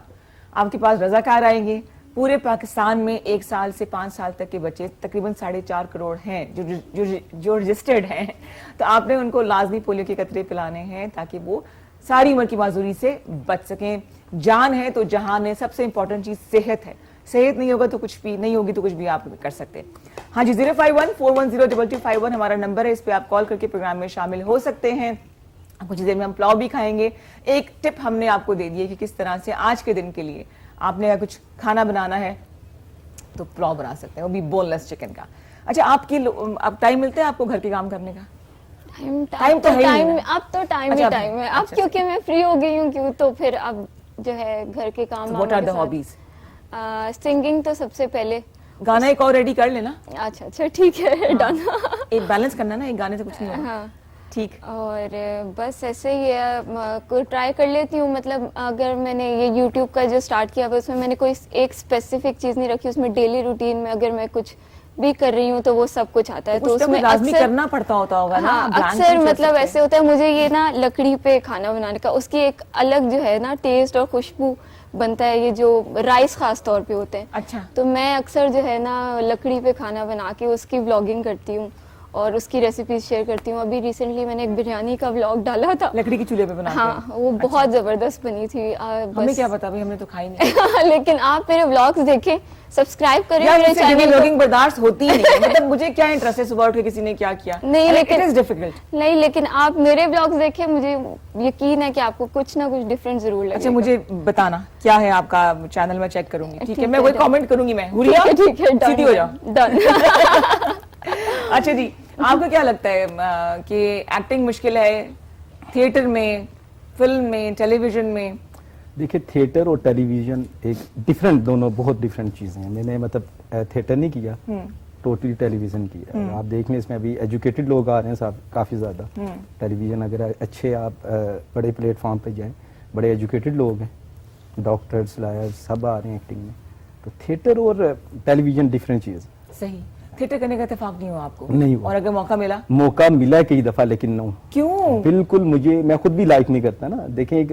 आपके पास रजाकार आएंगे। पूरे पाकिस्तान में 1 साल से 5 साल तक के बच्चे तकरीबन 4.5 करोड़ हैं जो रजिस्टर्ड हैं। तो आपने उनको लाजमी पोलियो के कतरे पिलाने हैं ताकि वो सारी उम्र की माजूरी से बच सकें। जान है तो जहान है, सबसे इंपॉर्टेंट चीज सेहत है। सेहत नहीं होगा तो कुछ भी नहीं होगी, तो कुछ भी आप कर सकते हैं। हाँ जी, 051-410-2251 हमारा नंबर है, इस पे आप कॉल करके प्रोग्राम में शामिल हो सकते हैं। कुछ देर में हम पुलाव भी खाएंगे। एक टिप हमने आपको दे दी है कि किस तरह से आज के दिन के लिए आपने अगर कुछ खाना बनाना है तो पुलाव बना सकते हैं, वो भी बोनलेस चिकन का। अच्छा, अब टाइम मिलता है आपको घर के काम करने का? टाइम तो है ही टाइम नहीं ना। अब तो टाइम अच्छा, ही टाइम है अब, अच्छा, क्योंकि मैं फ्री हो गई हूँ क्यों, तो फिर अब जो है घर के काम। What are the hobbies? Singing तो सबसे पहले। गाना एक और रेडी कर लेना, अच्छा अच्छा ठीक है, डन। एक बैलेंस करना ना, एक गाने से कुछ नहीं होगा। हाँ, ठीक। और बस ऐसे ही है, ट्राई कर लेती हूँ। मतलब अगर मैंने ये YouTube का जो स्टार्ट किया हुआ उसमें मैंने कोई एक स्पेसिफिक चीज नहीं रखी, उसमें डेली रूटीन में अगर मैं कुछ भी कर रही हूँ तो वो सब कुछ आता है। तो कुछ तो उसमें लाजमी अक्सर करना पड़ता होगा ना, हाँ, blank अक्सर नहीं कर मतलब सकते। ऐसे होता है, मुझे ये ना लकड़ी पे खाना बनाने का, उसकी एक अलग जो है ना टेस्ट और खुशबू बनता है, ये जो राइस खास तौर पे होते हैं। अच्छा। तो मैं अक्सर जो है ना लकड़ी पे खाना बना के उसकी व्लॉगिंग करती हूँ और उसकी रेसिपीज शेयर करती हूँ। अभी रिसेंटली मैंने एक बिरयानी का व्लॉग डाला था। लकड़ी की चूल्हे पे बनाते हैं। हाँ, वो बहुत जबरदस्त बनी थी। हमें क्या पता भाई, हमने तो खाई नहीं। लेकिन आप मेरे व्लॉग्स देखें, सब्सक्राइब करें यार, मेरे मुझसे heavy चैनल को। blogging बर्दाश्त होती ही नहीं है। मतलब मुझे क्या इंटरेस्ट है सुबह उठ के किसी ने क्या किया? नहीं, लेकिन इट इज डिफिकल्ट। नहीं, लेकिन आप मेरे व्लॉग्स देखें, मुझे यकीन है कि आपको कुछ ना कुछ डिफरेंट जरूर लगेगा। अच्छा, मुझे बताना क्या है आपका चैनल, मैं चेक करूंगी। ठीक है, ठीक मैं है, वही डन। कमेंट करूंगी। मैं हुरिया, ठीक है, डन, सीधी हो जाओ। डन। अच्छा जी, आपको क्या लगता है कि एक्टिंग मुश्किल है थिएटर में, फिल्म में, टेलीविजन में? देखिए, थिएटर और टेलीविजन एक डिफरेंट, दोनों बहुत डिफरेंट चीज़ें हैं। मैंने मतलब थिएटर नहीं किया, टोटली टेलीविजन किया। आप देख लें, इसमें अभी एजुकेटेड लोग आ रहे हैं साहब, काफ़ी ज़्यादा। टेलीविजन अगर अच्छे आप बड़े प्लेटफॉर्म पे जाएं, बड़े एजुकेटेड लोग हैं, डॉक्टर्स, लॉयर्स सब आ रहे हैं एक्टिंग में। तो थिएटर और टेलीविजन डिफरेंट चीज़। सही। थिएटर करने का इत्तेफाक नहीं हुआ आपको? नहीं हुआ। और अगर मौका मिला? मौका मिला कई दफ़ा, लेकिन नो। क्यों? बिल्कुल, मैं खुद भी लाइक नहीं करता ना। देखें, एक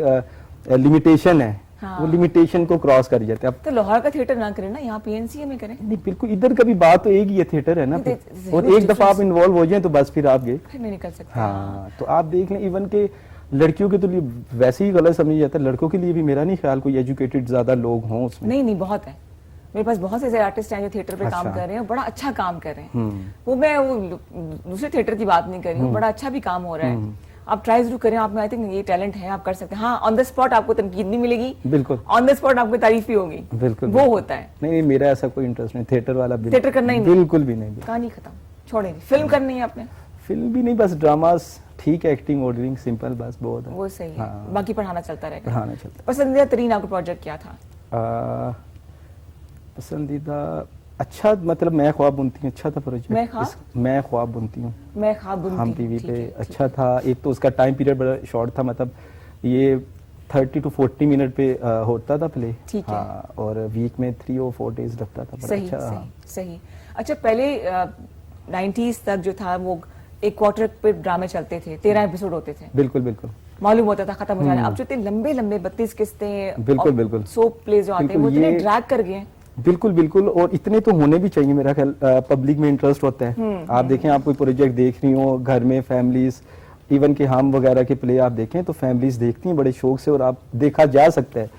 लिमिटेशन है। हाँ। वो लिमिटेशन को क्रॉस कर जाते हैं। अब तो लाहौर का थिएटर ना करें ना, यहाँ पीएनसीए में करें। नहीं, बिल्कुल इधर का भी बात तो एक ही है, थिएटर है ना। नहीं, फिर। तो और huge एक दफा आप difference। इन्वॉल्व हो जाए तो बस फिर आप गए। फिर नहीं निकल सकते। हाँ, तो आप देख लें, इवन के लड़कियों के तो लिए वैसे ही गलत समझा जाता है, लड़कों के लिए भी मेरा नहीं ख्याल कोई एजुकेटेड ज्यादा लोग हों उसमें। नहीं, बहुत है। मेरे पास बहुत से ऐसे आर्टिस्ट हैं जो थिएटर पे काम अच्छा। कर रहे हैं और बड़ा अच्छा काम कर रहे हैं। वो मैं दूसरे थिएटर की बात नहीं कर रही हूँ, बड़ा अच्छा भी काम हो रहा है। आप ट्राई जरूर करें, आप में आई थिंक ये टैलेंट है, आप कर सकते हैं। हाँ, ऑन द स्पॉट आपको तनकीद नहीं मिलेगी, बिल्कुल ऑन द स्पॉट आपको तारीफ भी होगी। बिल्कुल वो होता है। नहीं, मेरा ऐसा कोई इंटरेस्ट नहीं थिएटर वाला। थिएटर करना ही नहीं? बिल्कुल भी नहीं। कहानी खत्म, छोड़े नहीं। फिल्म करनी है आपने? फिल्म भी नहीं, बस ड्रामास ठीक है, एक्टिंग मॉडलिंग सिंपल, बस बहुत है। वो सही है। हाँ। बाकी पढ़ाना चलता रहेगा। पढ़ाना चलता पसंदीदा तरीन आपका प्रोजेक्ट क्या था? पसंदीदा, अच्छा, मतलब मैं ख्वाब बुनती हूँ, अच्छा था प्रोजेक्ट। मैं ख्वाब बुनती हूँ, मैं ख्वाब बुनती हम हूँ। टीवी ठीक पे है, अच्छा था। एक तो उसका टाइम पीरियड बड़ा शॉर्ट था, मतलब ये 30 to 40 मिनट पे होता था प्ले। ठीक है। हाँ, और वीक में 3 or 4 days लगता था। बड़ा सही अच्छा। सही सही। अच्छा, पहले 90s तक जो था वो एक क्वार्टर पे ड्रामे चलते थे, 13 एपिसोड होते थे, बिल्कुल बिल्कुल मालूम होता था खत्म हो जाने। अब जो इतने लंबे लंबे 32 किस्तें, बिल्कुल, बिल्कुल। सोप प्ले जो आते हैं वो बिल्कुल, इतने ये- ड्रैग कर गए हैं। बिल्कुल बिल्कुल, और इतने तो होने भी चाहिए मेरा ख्याल। पब्लिक में इंटरेस्ट होता है। आप देखें, आप कोई प्रोजेक्ट देख रही हो घर में, फैमिलीज, इवन के हम वगैरह के प्ले आप देखें तो फैमिलीज देखती हैं बड़े शौक से, और आप देखा जा सकता है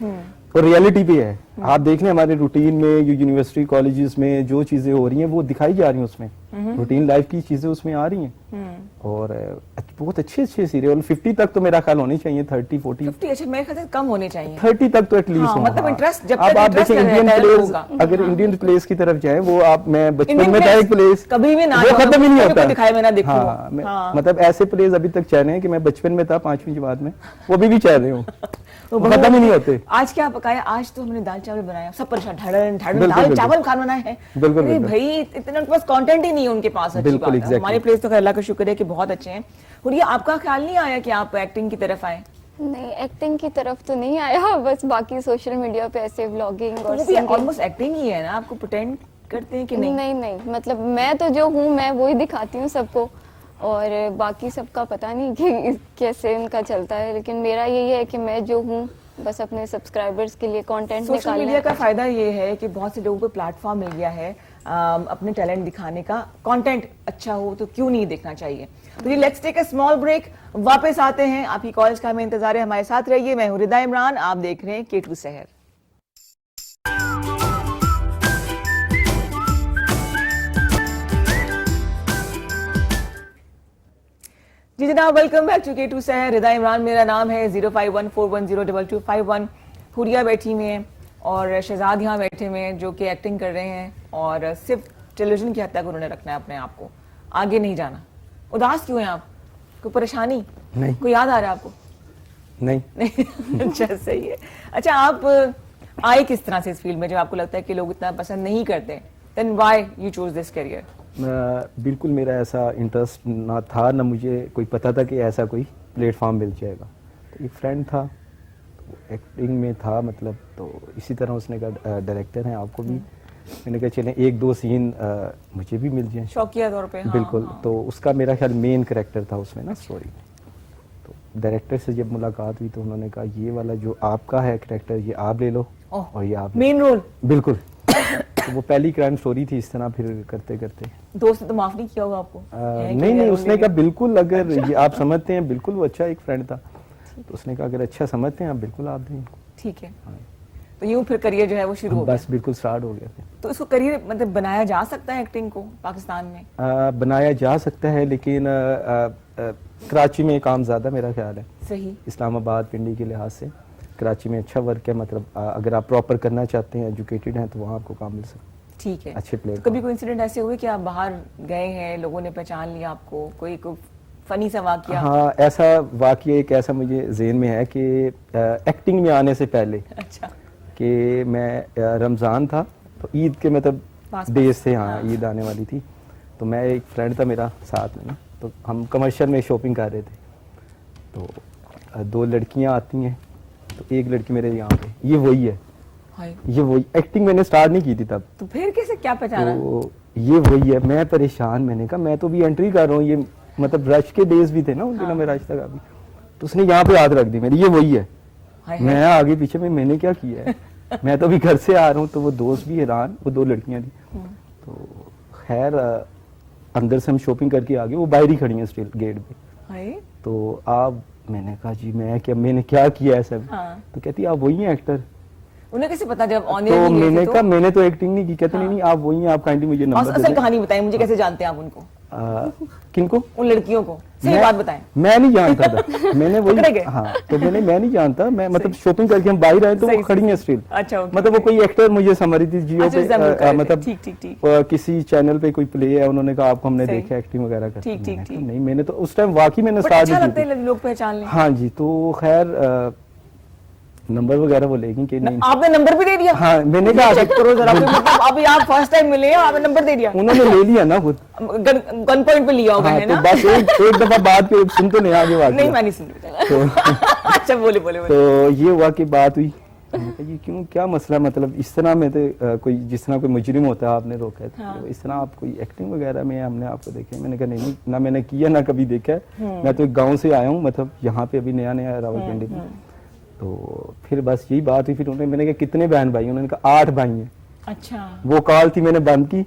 और रियलिटी भी है। आप देख लें हमारे रूटीन में, यूनिवर्सिटी कॉलेजेस में जो चीजें हो रही हैं वो दिखाई जा रही हैं उसमें, रूटीन लाइफ की चीजें उसमें आ रही हैं। और बहुत अच्छे अच्छे सीरियल 50 तक तो मेरा ख्याल होने चाहिए, 30 40 50 अच्छा मेरे ख्याल से कम होने चाहिए। 30 तक तो एटलीस्ट हाँ, मतलब interest जब अब तक आप interest देखें इंडियन रहता है प्लेस, लोगों का। अगर इंडियन प्लेस की तरफ जाए वो आप, मैं बचपन Indian में था plays एक प्लेस कभी भी ना वो जाओ, खत्म ही नहीं कभी होता। कोई दिखाए मैं ना देखूं। हाँ, हाँ। मतलब ऐसे प्लेस अभी तक चल रहे हैं कि मैं बचपन में था 5वीं जमात में, वो अभी भी चल रहे हूँ, वो वो खत्म ही नहीं होते। आज क्या पकाया? आज तो हमने दाल चावल बनाया, सब परेशान, ढड़न ढड़न बिल्कुल, दाल बिल्कुल। चावल खाना बनाया है। बिल्कुल, अरे बिल्कुल। भाई इतना उनके पास कंटेंट ही नहीं है उनके पास। अच्छी बिल्कुल, बात है। exactly। हमारे प्लेस तो खैर अल्लाह का शुक्र है कि बहुत अच्छे हैं। और ये आपका ख्याल नहीं आया कि आप एक्टिंग की तरफ आए? नहीं, एक्टिंग की तरफ तो नहीं आया, बस बाकी सोशल मीडिया पे ऐसे व्लॉगिंग और वो भी singing। ऑलमोस्ट एक्टिंग ही है ना, आपको प्रिटेंड करते हैं कि नहीं? नहीं नहीं, मतलब मैं तो जो हूँ मैं वो ही दिखाती हूँ सबको, और बाकी सबका पता नहीं कि कैसे उनका चलता है, लेकिन मेरा यही है कि मैं जो हूँ बस अपने सब्सक्राइबर्स के लिए कंटेंट सोशल निकालना मीडिया है। का फायदा ये है कि बहुत से लोगों को प्लेटफॉर्म मिल गया है अपने टैलेंट दिखाने का। कंटेंट अच्छा हो तो क्यों नहीं देखना चाहिए। तो ये let's take a small break, वापस आते हैं। आपकी कॉल्स का हमें इंतजार है, हमारे साथ रहिए। मैं हूं रिदा इमरान, आप देख रहे हैं K2 शहर। जी जनाब, वेलकम बैक टू K2 शहर। रिदा इमरान मेरा नाम है। 0514102251। हुरिया बैठी हुई हैं और शहजाद यहाँ बैठे हुए हैं जो कि एक्टिंग कर रहे हैं, और सिर्फ टेलीविजन की हद तक उन्होंने रखना है अपने आप को, आगे नहीं जाना। उदास क्यों हैं आप? कोई परेशानी? नहीं। कोई याद आ रहा है आपको? नहीं, नहीं। अच्छा, सही है। अच्छा, आप आए किस तरह से इस फील्ड में जब आपको लगता है कि लोग इतना पसंद नहीं करते? Then why you choose this career? बिल्कुल मेरा ऐसा इंटरेस्ट ना था, ना मुझे कोई पता था कि ऐसा कोई प्लेटफॉर्म मिल जाएगा। तो एक फ्रेंड था, तो एक्टिंग में था, मतलब तो इसी तरह उसने कहा डायरेक्टर हैं आपको भी, मैंने कहा चलें एक दो सीन मुझे भी मिल जाए शौकिया तौर पे? हाँ, बिल्कुल। हाँ। तो उसका मेरा ख्याल मेन कैरेक्टर था उसमें ना स्टोरी। तो डायरेक्टर से जब मुलाकात हुई तो उन्होंने कहा ये वाला जो आपका है कैरेक्टर ये आप ले लो ओह, और ये आप ले मेन रोल। लो। बिल्कुल। तो वो पहली क्राइम स्टोरी थी इस तरह, फिर करते करते दोस्त ने तो माफ नहीं किया होगा आपको? है कि नहीं नहीं, है उसने रोल कहा बिल्कुल, अगर ये आप समझते हैं, बिल्कुल वो अच्छा एक फ्रेंड था, तो उसने कहा अगर अच्छा समझते हैं आप बिल्कुल आप दें। ठीक है। तो यूं फिर करियर जो है वो शुरू हो गया। बस बिल्कुल स्टार्ट हो गया फिर। तो इसको करियर मतलब बनाया जा सकता है एक्टिंग को पाकिस्तान में? बनाया जा सकता है, लेकिन कराची में काम ज्यादा मेरा ख्याल है, सही। इस्लामाबाद पिंडी के लिहाज से कराची में अच्छा वर्क है। मतलब अगर आप प्रॉपर करना चाहते हैं, एजुकेटेड हैं, तो वहाँ आपको काम मिल सकता है ठीक है। अच्छे प्लेयर। तो कभी कोई इंसिडेंट ऐसे हुए कि आप बाहर गए हैं, लोगों ने पहचान लिया आपको, कोई फनी सा वाकया? हाँ, ऐसा वाकया एक ऐसा मुझे ज़हन में है कि एक्टिंग में आने से पहले अच्छा। कि मैं रमज़ान था तो ईद के मतलब पास डेज थे, हाँ ईद आने वाली थी, तो मैं एक फ्रेंड था मेरा साथ में ना, तो हम कमर्शियल में शॉपिंग कर रहे थे। तो दो लड़कियां आती हैं, तो एक लड़की मेरे यहाँ पे, ये वही है, हाय। ये वही। एक्टिंग मैंने स्टार्ट नहीं की थी तब, तो फिर कैसे क्या पहचाना? तो ये वही है। मैं परेशान, मैंने कहा मैं तो भी एंट्री कर रहा हूँ, ये मतलब रश के डेज भी थे ना उन दिनों में, रश तक अभी। तो उसने यहाँ पे हाथ रख दी मेरी, ये वही है। हाय हाय। मैं आगे पीछे में, मैंने क्या किया है मैं तो अभी घर से आ रहा हूँ। तो वो दोस्त भी हैरान, वो दो लड़कियां थी। तो खैर अंदर से हम शॉपिंग करके आ गए, वो बाहर ही खड़ी हैं स्टिल गेट पे। हाय। तो आप, मैंने कहा जी मैंने क्या किया है सब? हाँ। तो कहती आप वही हैं एक्टर। उन्हें कैसे पता जब ऑन तो एयर मैंने कहा मैंने तो एक्टिंग नहीं की। कहते नहीं नहीं आप वही हैं, आप काइंडली मुझे नंबर दे असल दें। कहानी बताएं मुझे, कैसे जानते हैं आप उनको, किनको? उन लड़कियों को? सही बात बताएं। मैं नहीं जानता था, मैंने पकड़े गए? वही, हाँ तो मैं नहीं जानता, मैं मतलब शॉपिंग करके हम बाहर आए तो सही, वो खड़ी हैं स्टिल। अच्छा, ओके, मतलब वो कोई एक्टर मुझे समझ रही थी जियो अच्छा, पे, जरूर कर रहे थे। मतलब ठीक, ठीक, ठीक। किसी चैनल पे कोई प्ले है, उन्होंने कहा आपको हमने सही। देखा एक्टिंग वगैरह करते। ठीक, ठीक, मैंने कहा, ठीक। नहीं मैंने तो उस टाइम वाकई मैंने बट स्टार्ट अच्छा नहीं लगता की है लोग पहचान लें। थी। हाँ जी, तो खैर नंबर वगैरह वो लेगी कि नहीं। आपने नंबर भी दे दिया? हाँ, मैंने कहा चेक करो जरा। मतलब अभी आप फर्स्ट टाइम मिले हैं, आपने नंबर दे दिया? उन्होंने ले लिया ना खुद। गन पॉइंट पे लिया होगा, हाँ, है तो ना? बस एक दफा बात सुन तो नहीं आगे नहीं, वाकई। मैं नहीं सुन रही। तो अच्छा, बोले बोले बोले। तो ये हुआ कि बात हुई, मैंने कहा, ये क्यों, क्या मसला, मतलब इस तरह में तो कोई जिस तरह कोई मुजरिम होता है आपने रोका है, हाँ। तो इस तरह आप कोई एक्टिंग वगैरह में हमने आपको देखे? मैंने कहा नहीं, ना मैंने किया ना कभी देखा है, मैं तो एक गांव से आया हूँ, मतलब यहाँ पे अभी नया नया रावलपिंडी में। तो फिर बस यही बात हुई, फिर उन्होंने, मैंने कहा कितने बहन भाई, उन्होंने कहा 8 भाई हैं। अच्छा, वो कॉल थी मैंने बंद की,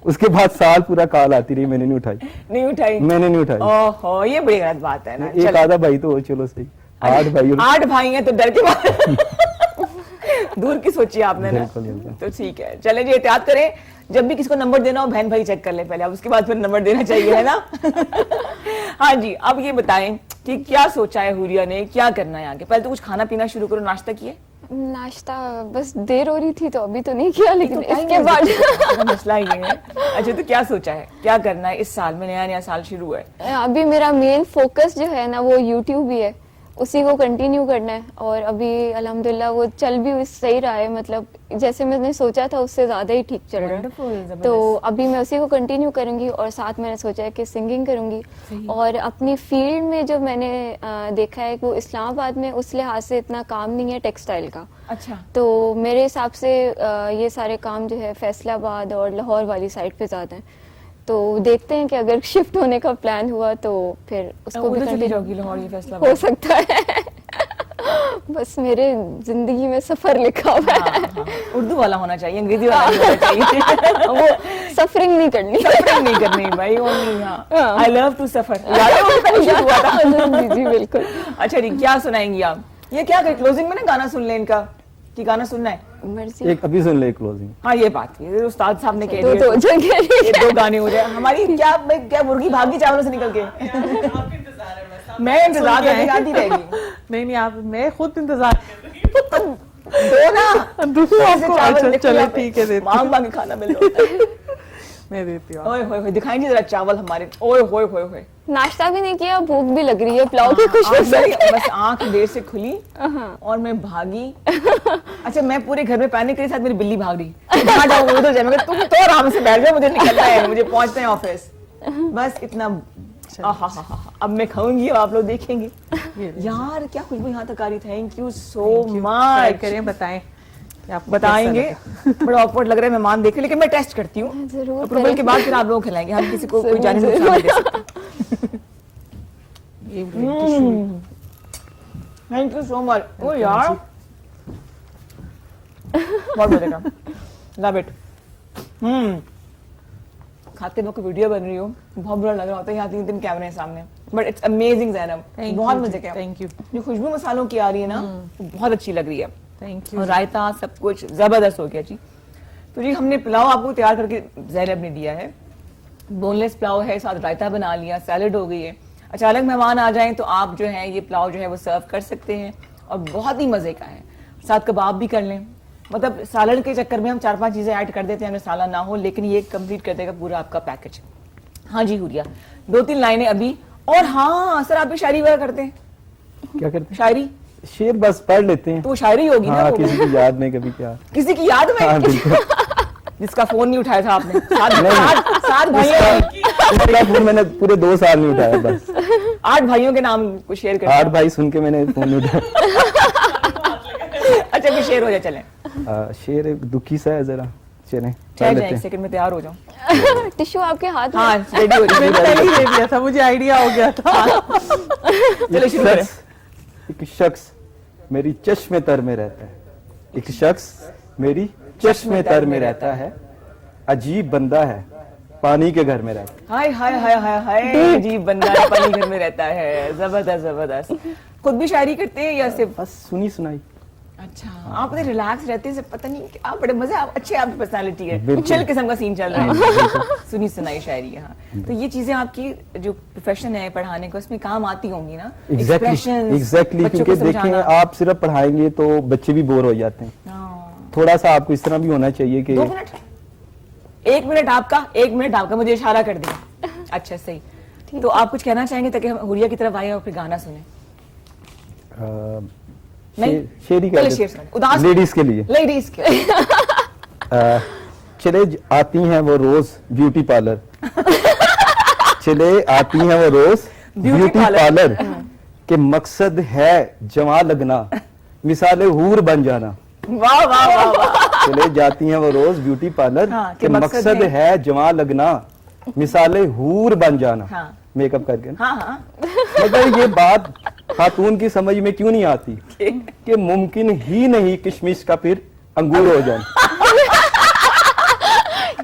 उसके बाद साल पूरा कॉल आती रही, मैंने नहीं उठाई, नहीं उठाई? मैंने नहीं उठाई। ओहो, ये बड़ी गलत बात है ना। एक चलो, आधा भाई तो हो, चलो सही, 8 भाई। 8 भाई हैं तो डर के मारे दूर की सोची आपने ना। बिल्कुल, बिल्कुल। तो ठीक है, चले जी, एहतियात करें, जब भी किसी को नंबर देना हो बहन भाई चेक कर ले पहले, अब उसके बाद फिर नंबर देना चाहिए, है ना। हाँ जी, अब ये बताएं कि क्या सोचा है हुरिया ने, क्या करना है आगे? पहले तो कुछ खाना पीना शुरू करो, नाश्ता किए? नाश्ता बस देर हो रही थी तो अभी तो नहीं किया, लेकिन तो इसके बाद इसका मसला ये है। अच्छा, तो क्या सोचा है, क्या करना है इस साल में? नया नया साल शुरू है। अभी मेरा मेन फोकस जो है ना वो यूट्यूब ही है, उसी को कंटिन्यू करना है। और अभी अल्हम्दुलिल्लाह वो चल भी सही रहा है, मतलब जैसे मैंने सोचा था उससे ज्यादा ही ठीक चल रहा Wonderful, है। जबरदस्त। तो अभी मैं उसी को कंटिन्यू करूंगी, और साथ मैंने सोचा है कि सिंगिंग करूंगी। और अपनी फील्ड में जो मैंने देखा है वो इस्लामाबाद में उस लिहाज से इतना काम नहीं है टेक्सटाइल का। अच्छा, तो मेरे हिसाब से ये सारे काम जो है फैसलाबाद और लाहौर वाली साइड पे ज्यादा हैं। तो देखते हैं कि अगर शिफ्ट होने का प्लान हुआ तो फिर उसको भी उधर चली continue जाओगी लाहौर, ये फैसला हो सकता है। बस मेरे जिंदगी में सफर लिखा हुआ है, हाँ, उर्दू वाला होना चाहिए, अंग्रेजी वाला नहीं होना चाहिए। वो सफरिंग नहीं करनी। सफरिंग नहीं करनी भाई, ओनली हाँ, आई लव टू सफर, याद है वो पहले शुरू हुआ था। जी जी बिल्कुल। अच्छा जी, क्या सुनाएंगी आप? ये क्या कर क्लोजिंग में ना गाना सुन ले इनका, कि गाना सुनना है? मर्जी। एक अभी सुन ले क्लोजिंग। हाँ, ये बात थी, ये उस्ताद साहब ने कह दो दिया, दो जगह ये 2 गाने हो जाए हमारी। क्या क्या मुर्गी भागी चावलों से निकल के? मैं इंतजार करके गाती रहेगी। नहीं आप, मैं खुद इंतजार कर रही हूँ। दो ना, दूसरों ऐसे को, चावल अच्छा, देखो चलो यहाँ पे, ठीक है, देती मांग मांग के खाना मिल रहा है। मैं देती हूँ। ओए होए होए, दिखाएंगे जरा चावल हमारे। ओए होए होए होए, नाश्ता भी नहीं किया, भूख भी लग रही है पुलाव की खुशबू आँख से। मेरी- बस आंख देर से खुली और मैं भागी। अच्छा, मैं पूरे घर में पहनने के साथ मेरी बिल्ली भाग रही, कहाँ जाऊँ उधर जाए, मगर तुम तो आराम से बैठ जाओ, मुझे निकलना है, मुझे पहुंचना है ऑफिस, बस इतना। आहा, अब मैं खाऊंगी, अब आप लोग देखेंगे। यार क्या खुशबू यहाँ तक आ रही, thank you so try much. करें, बताएं कि आपको बताएंगे, कैसा लगा? बड़ा ऑकवर्ड लग रहा है, मेहमान देखे, लेकिन मैं टेस्ट करती हूँ जरूर अप्रूवल के बाद, फिर आप लोग खिलाएंगे, हम किसी को कोई जाने जरूर, नुकसान नहीं दे सकते। ये tissue. Thank you so much. ओ यार, बहुत मजे का, लव इट। खाते वक्त वीडियो बन रही हो, बहुत बुरा लग रहा होता है, यहाँ 3 कैमरे हैं सामने, but it's amazing Zainab, Thank बहुत you मजे जी, का। thank you। जो खुशबू मसालों की आ रही है ना, वो बहुत अच्छी लग रही है, थैंक यू। और रायता सब कुछ जबरदस्त हो गया जी। तो जी हमने पुलाव आपको तैयार करके ज़ैनब ने दिया है, बोनलेस पुलाव है, साथ रायता बना लिया, सैलड हो गई है। अचानक मेहमान आ जाएं तो आप जो है ये पुलाव जो है वो सर्व कर सकते हैं, और बहुत ही मजे का है। साथ कबाब भी कर लें, मतलब सालन के चक्कर में हम 4-5 चीजें ऐड कर देते हैं, हमें सालन ना हो, लेकिन ये कंप्लीट कर देगा पूरा आपका पैकेज। हाँ जी हुरिया, 2-3 लाइनें अभी। और हाँ सर, आप भी शायरी वगैरह करते हैं? क्या करते हैं? शायरी शेर बस पढ़ लेते हैं। तो वो शायरी होगी ना, हाँ, वो किसी की याद नहीं, कभी क्या। किसी की याद हाँ, में, बिल्कुल। जिसका फोन नहीं उठाया था आपने, नहीं। सात भाइयों, इसका फोन मैंने पूरे 2 साल नहीं उठाया, बस 8 भाइयों के नाम को शेयर कर। 8 भाई सुन के मैंने फोन नहीं उठाया। अच्छा, भी शेयर हो जाए, चलें शेर एक दुखी सा है जरा, चलें ठहर पढ़ जाए, लेते एक हैं। सेकंड में तैयार हो जाऊं। टिश्यू आपके हाथ में? हाँ, रेडी हो मैंने जाए। पहले ही दे दिया था, मुझे आइडिया हो गया था। चलो शुरू करें। एक शख्स मेरी चश्मे तर में रहता है, एक शख्स मेरी चश्मे तर में रहता है, अजीब बंदा है, पानी के घर में रहता है। हाय हाय हाय हाय हाय, अजीब बंदा है, पानी घर में रहता है, जबरदस्त जबरदस्त। खुद भी शायरी करते हैं या सिर्फ? बस सुनी सुनाई। अच्छा, आप बड़े रिलैक्स रहते हैं, पता नहीं आप बड़े मजे, आप अच्छे, आपकी पर्सनालिटी है, बिल्कुल। चिल किस्म का सीन चल रहा है। सुनी सुनाई शायरी, हाँ। तो ये चीजें आपकी जो प्रोफेशन है पढ़ाने का, उसमें काम आती होंगी ना? एग्जैक्टली, बच्चों को क्योंकि देखें समझाना। आप सिर्फ पढ़ाएंगे तो बच्चे भी बोर हो जाते हैं। हाँ। थोड़ा सा आपको इस तरह भी होना चाहिए कि 2 मिनट, 1 मिनट आपका, 1 मिनट आपका, मुझे इशारा कर दिया। अच्छा सही, तो आप कुछ कहना चाहेंगे ताकि हम हुरिया की तरफ आए और फिर गाना सुने? नहीं? शेरी पहले शेर सुनाइए, उदास लेडीज के लिए। लेडीज के चले आती हैं वो रोज ब्यूटी पार्लर, चले आती हैं वो रोज ब्यूटी ब्यूटी पार्लर। पार्लर के मकसद है जवां लगना, मिसाले हूर बन जाना। वाह वाह वाह वाह। चले जाती हैं वो रोज ब्यूटी पार्लर, हाँ, कि कि मकसद मकसद है जवां लगना, मिसाले हूर बन जाना, हाँ। मेकअप करके ना। हाँ हाँ मगर ये बात खातून की समझ में क्यों नहीं आती कि मुमकिन ही नहीं किशमिश का फिर अंगूर हो जाए।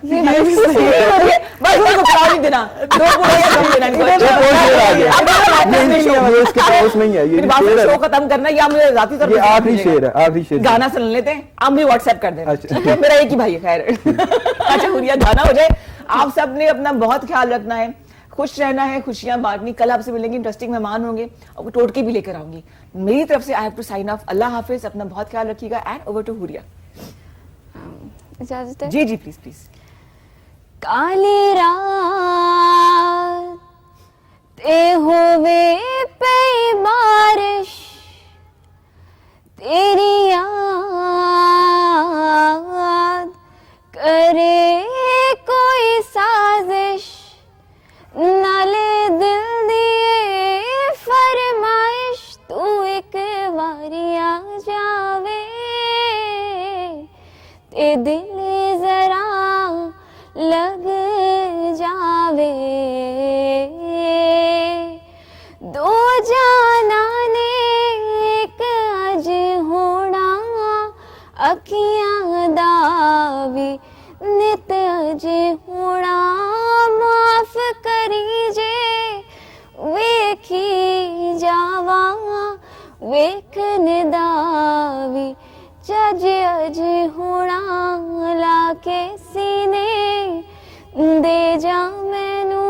ये भी सही है। बस इनको खिला नहीं देना, 2 पूरा या कम देना इनको। ये कौन शेर आ गया? अब मेरा वापस नहीं ये है। इसके पास नहीं है, ये मेरी बात शेर शो है। खत्म करना या मुझे जाती तरफ ये से आखिरी भेजेगा। शेर है, आखिरी शेर। गाना सुन लेते हैं, आप मुझे व्हाट्सएप कर देना। अच्छा। ठीक है, मेरा एक ही भाई है, खैर। अच्छा हुरिया, गाना हो जाए। आप सब ने अपना बहुत ख्याल रखना है, खुश रहना है, खुशियां बांटनी। कल आपसे मिलेंगे, इंटरेस्टिंग मेहमान होंगे और टोटके भी लेकर आऊंगी। मेरी तरफ से I have to sign off. अल्लाह हाफिज, अपना बहुत ख्याल रखिएगा एंड ओवर टू हुरिया। इजाजत है। जी जी प्लीज प्लीज। काली रात ते होवे पे बारिश, तेरी याद करे कोई साजिश, नाले दिल दिए फरमाइश, तू एक बारी आ जावे, ते दिल जरा लग जावे, दो जाना ने एक अज होना, अखियां दावी नित अज होना, माफ करी जे वेखी जावा, वेखने दावी जज अज होना, लाके सीने दे जा मैनू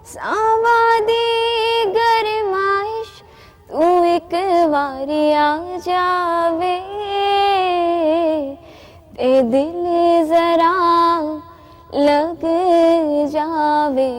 सावा दी गरमाइश, तू एक वारी आ जावे, ते दिल जरा लग जावे।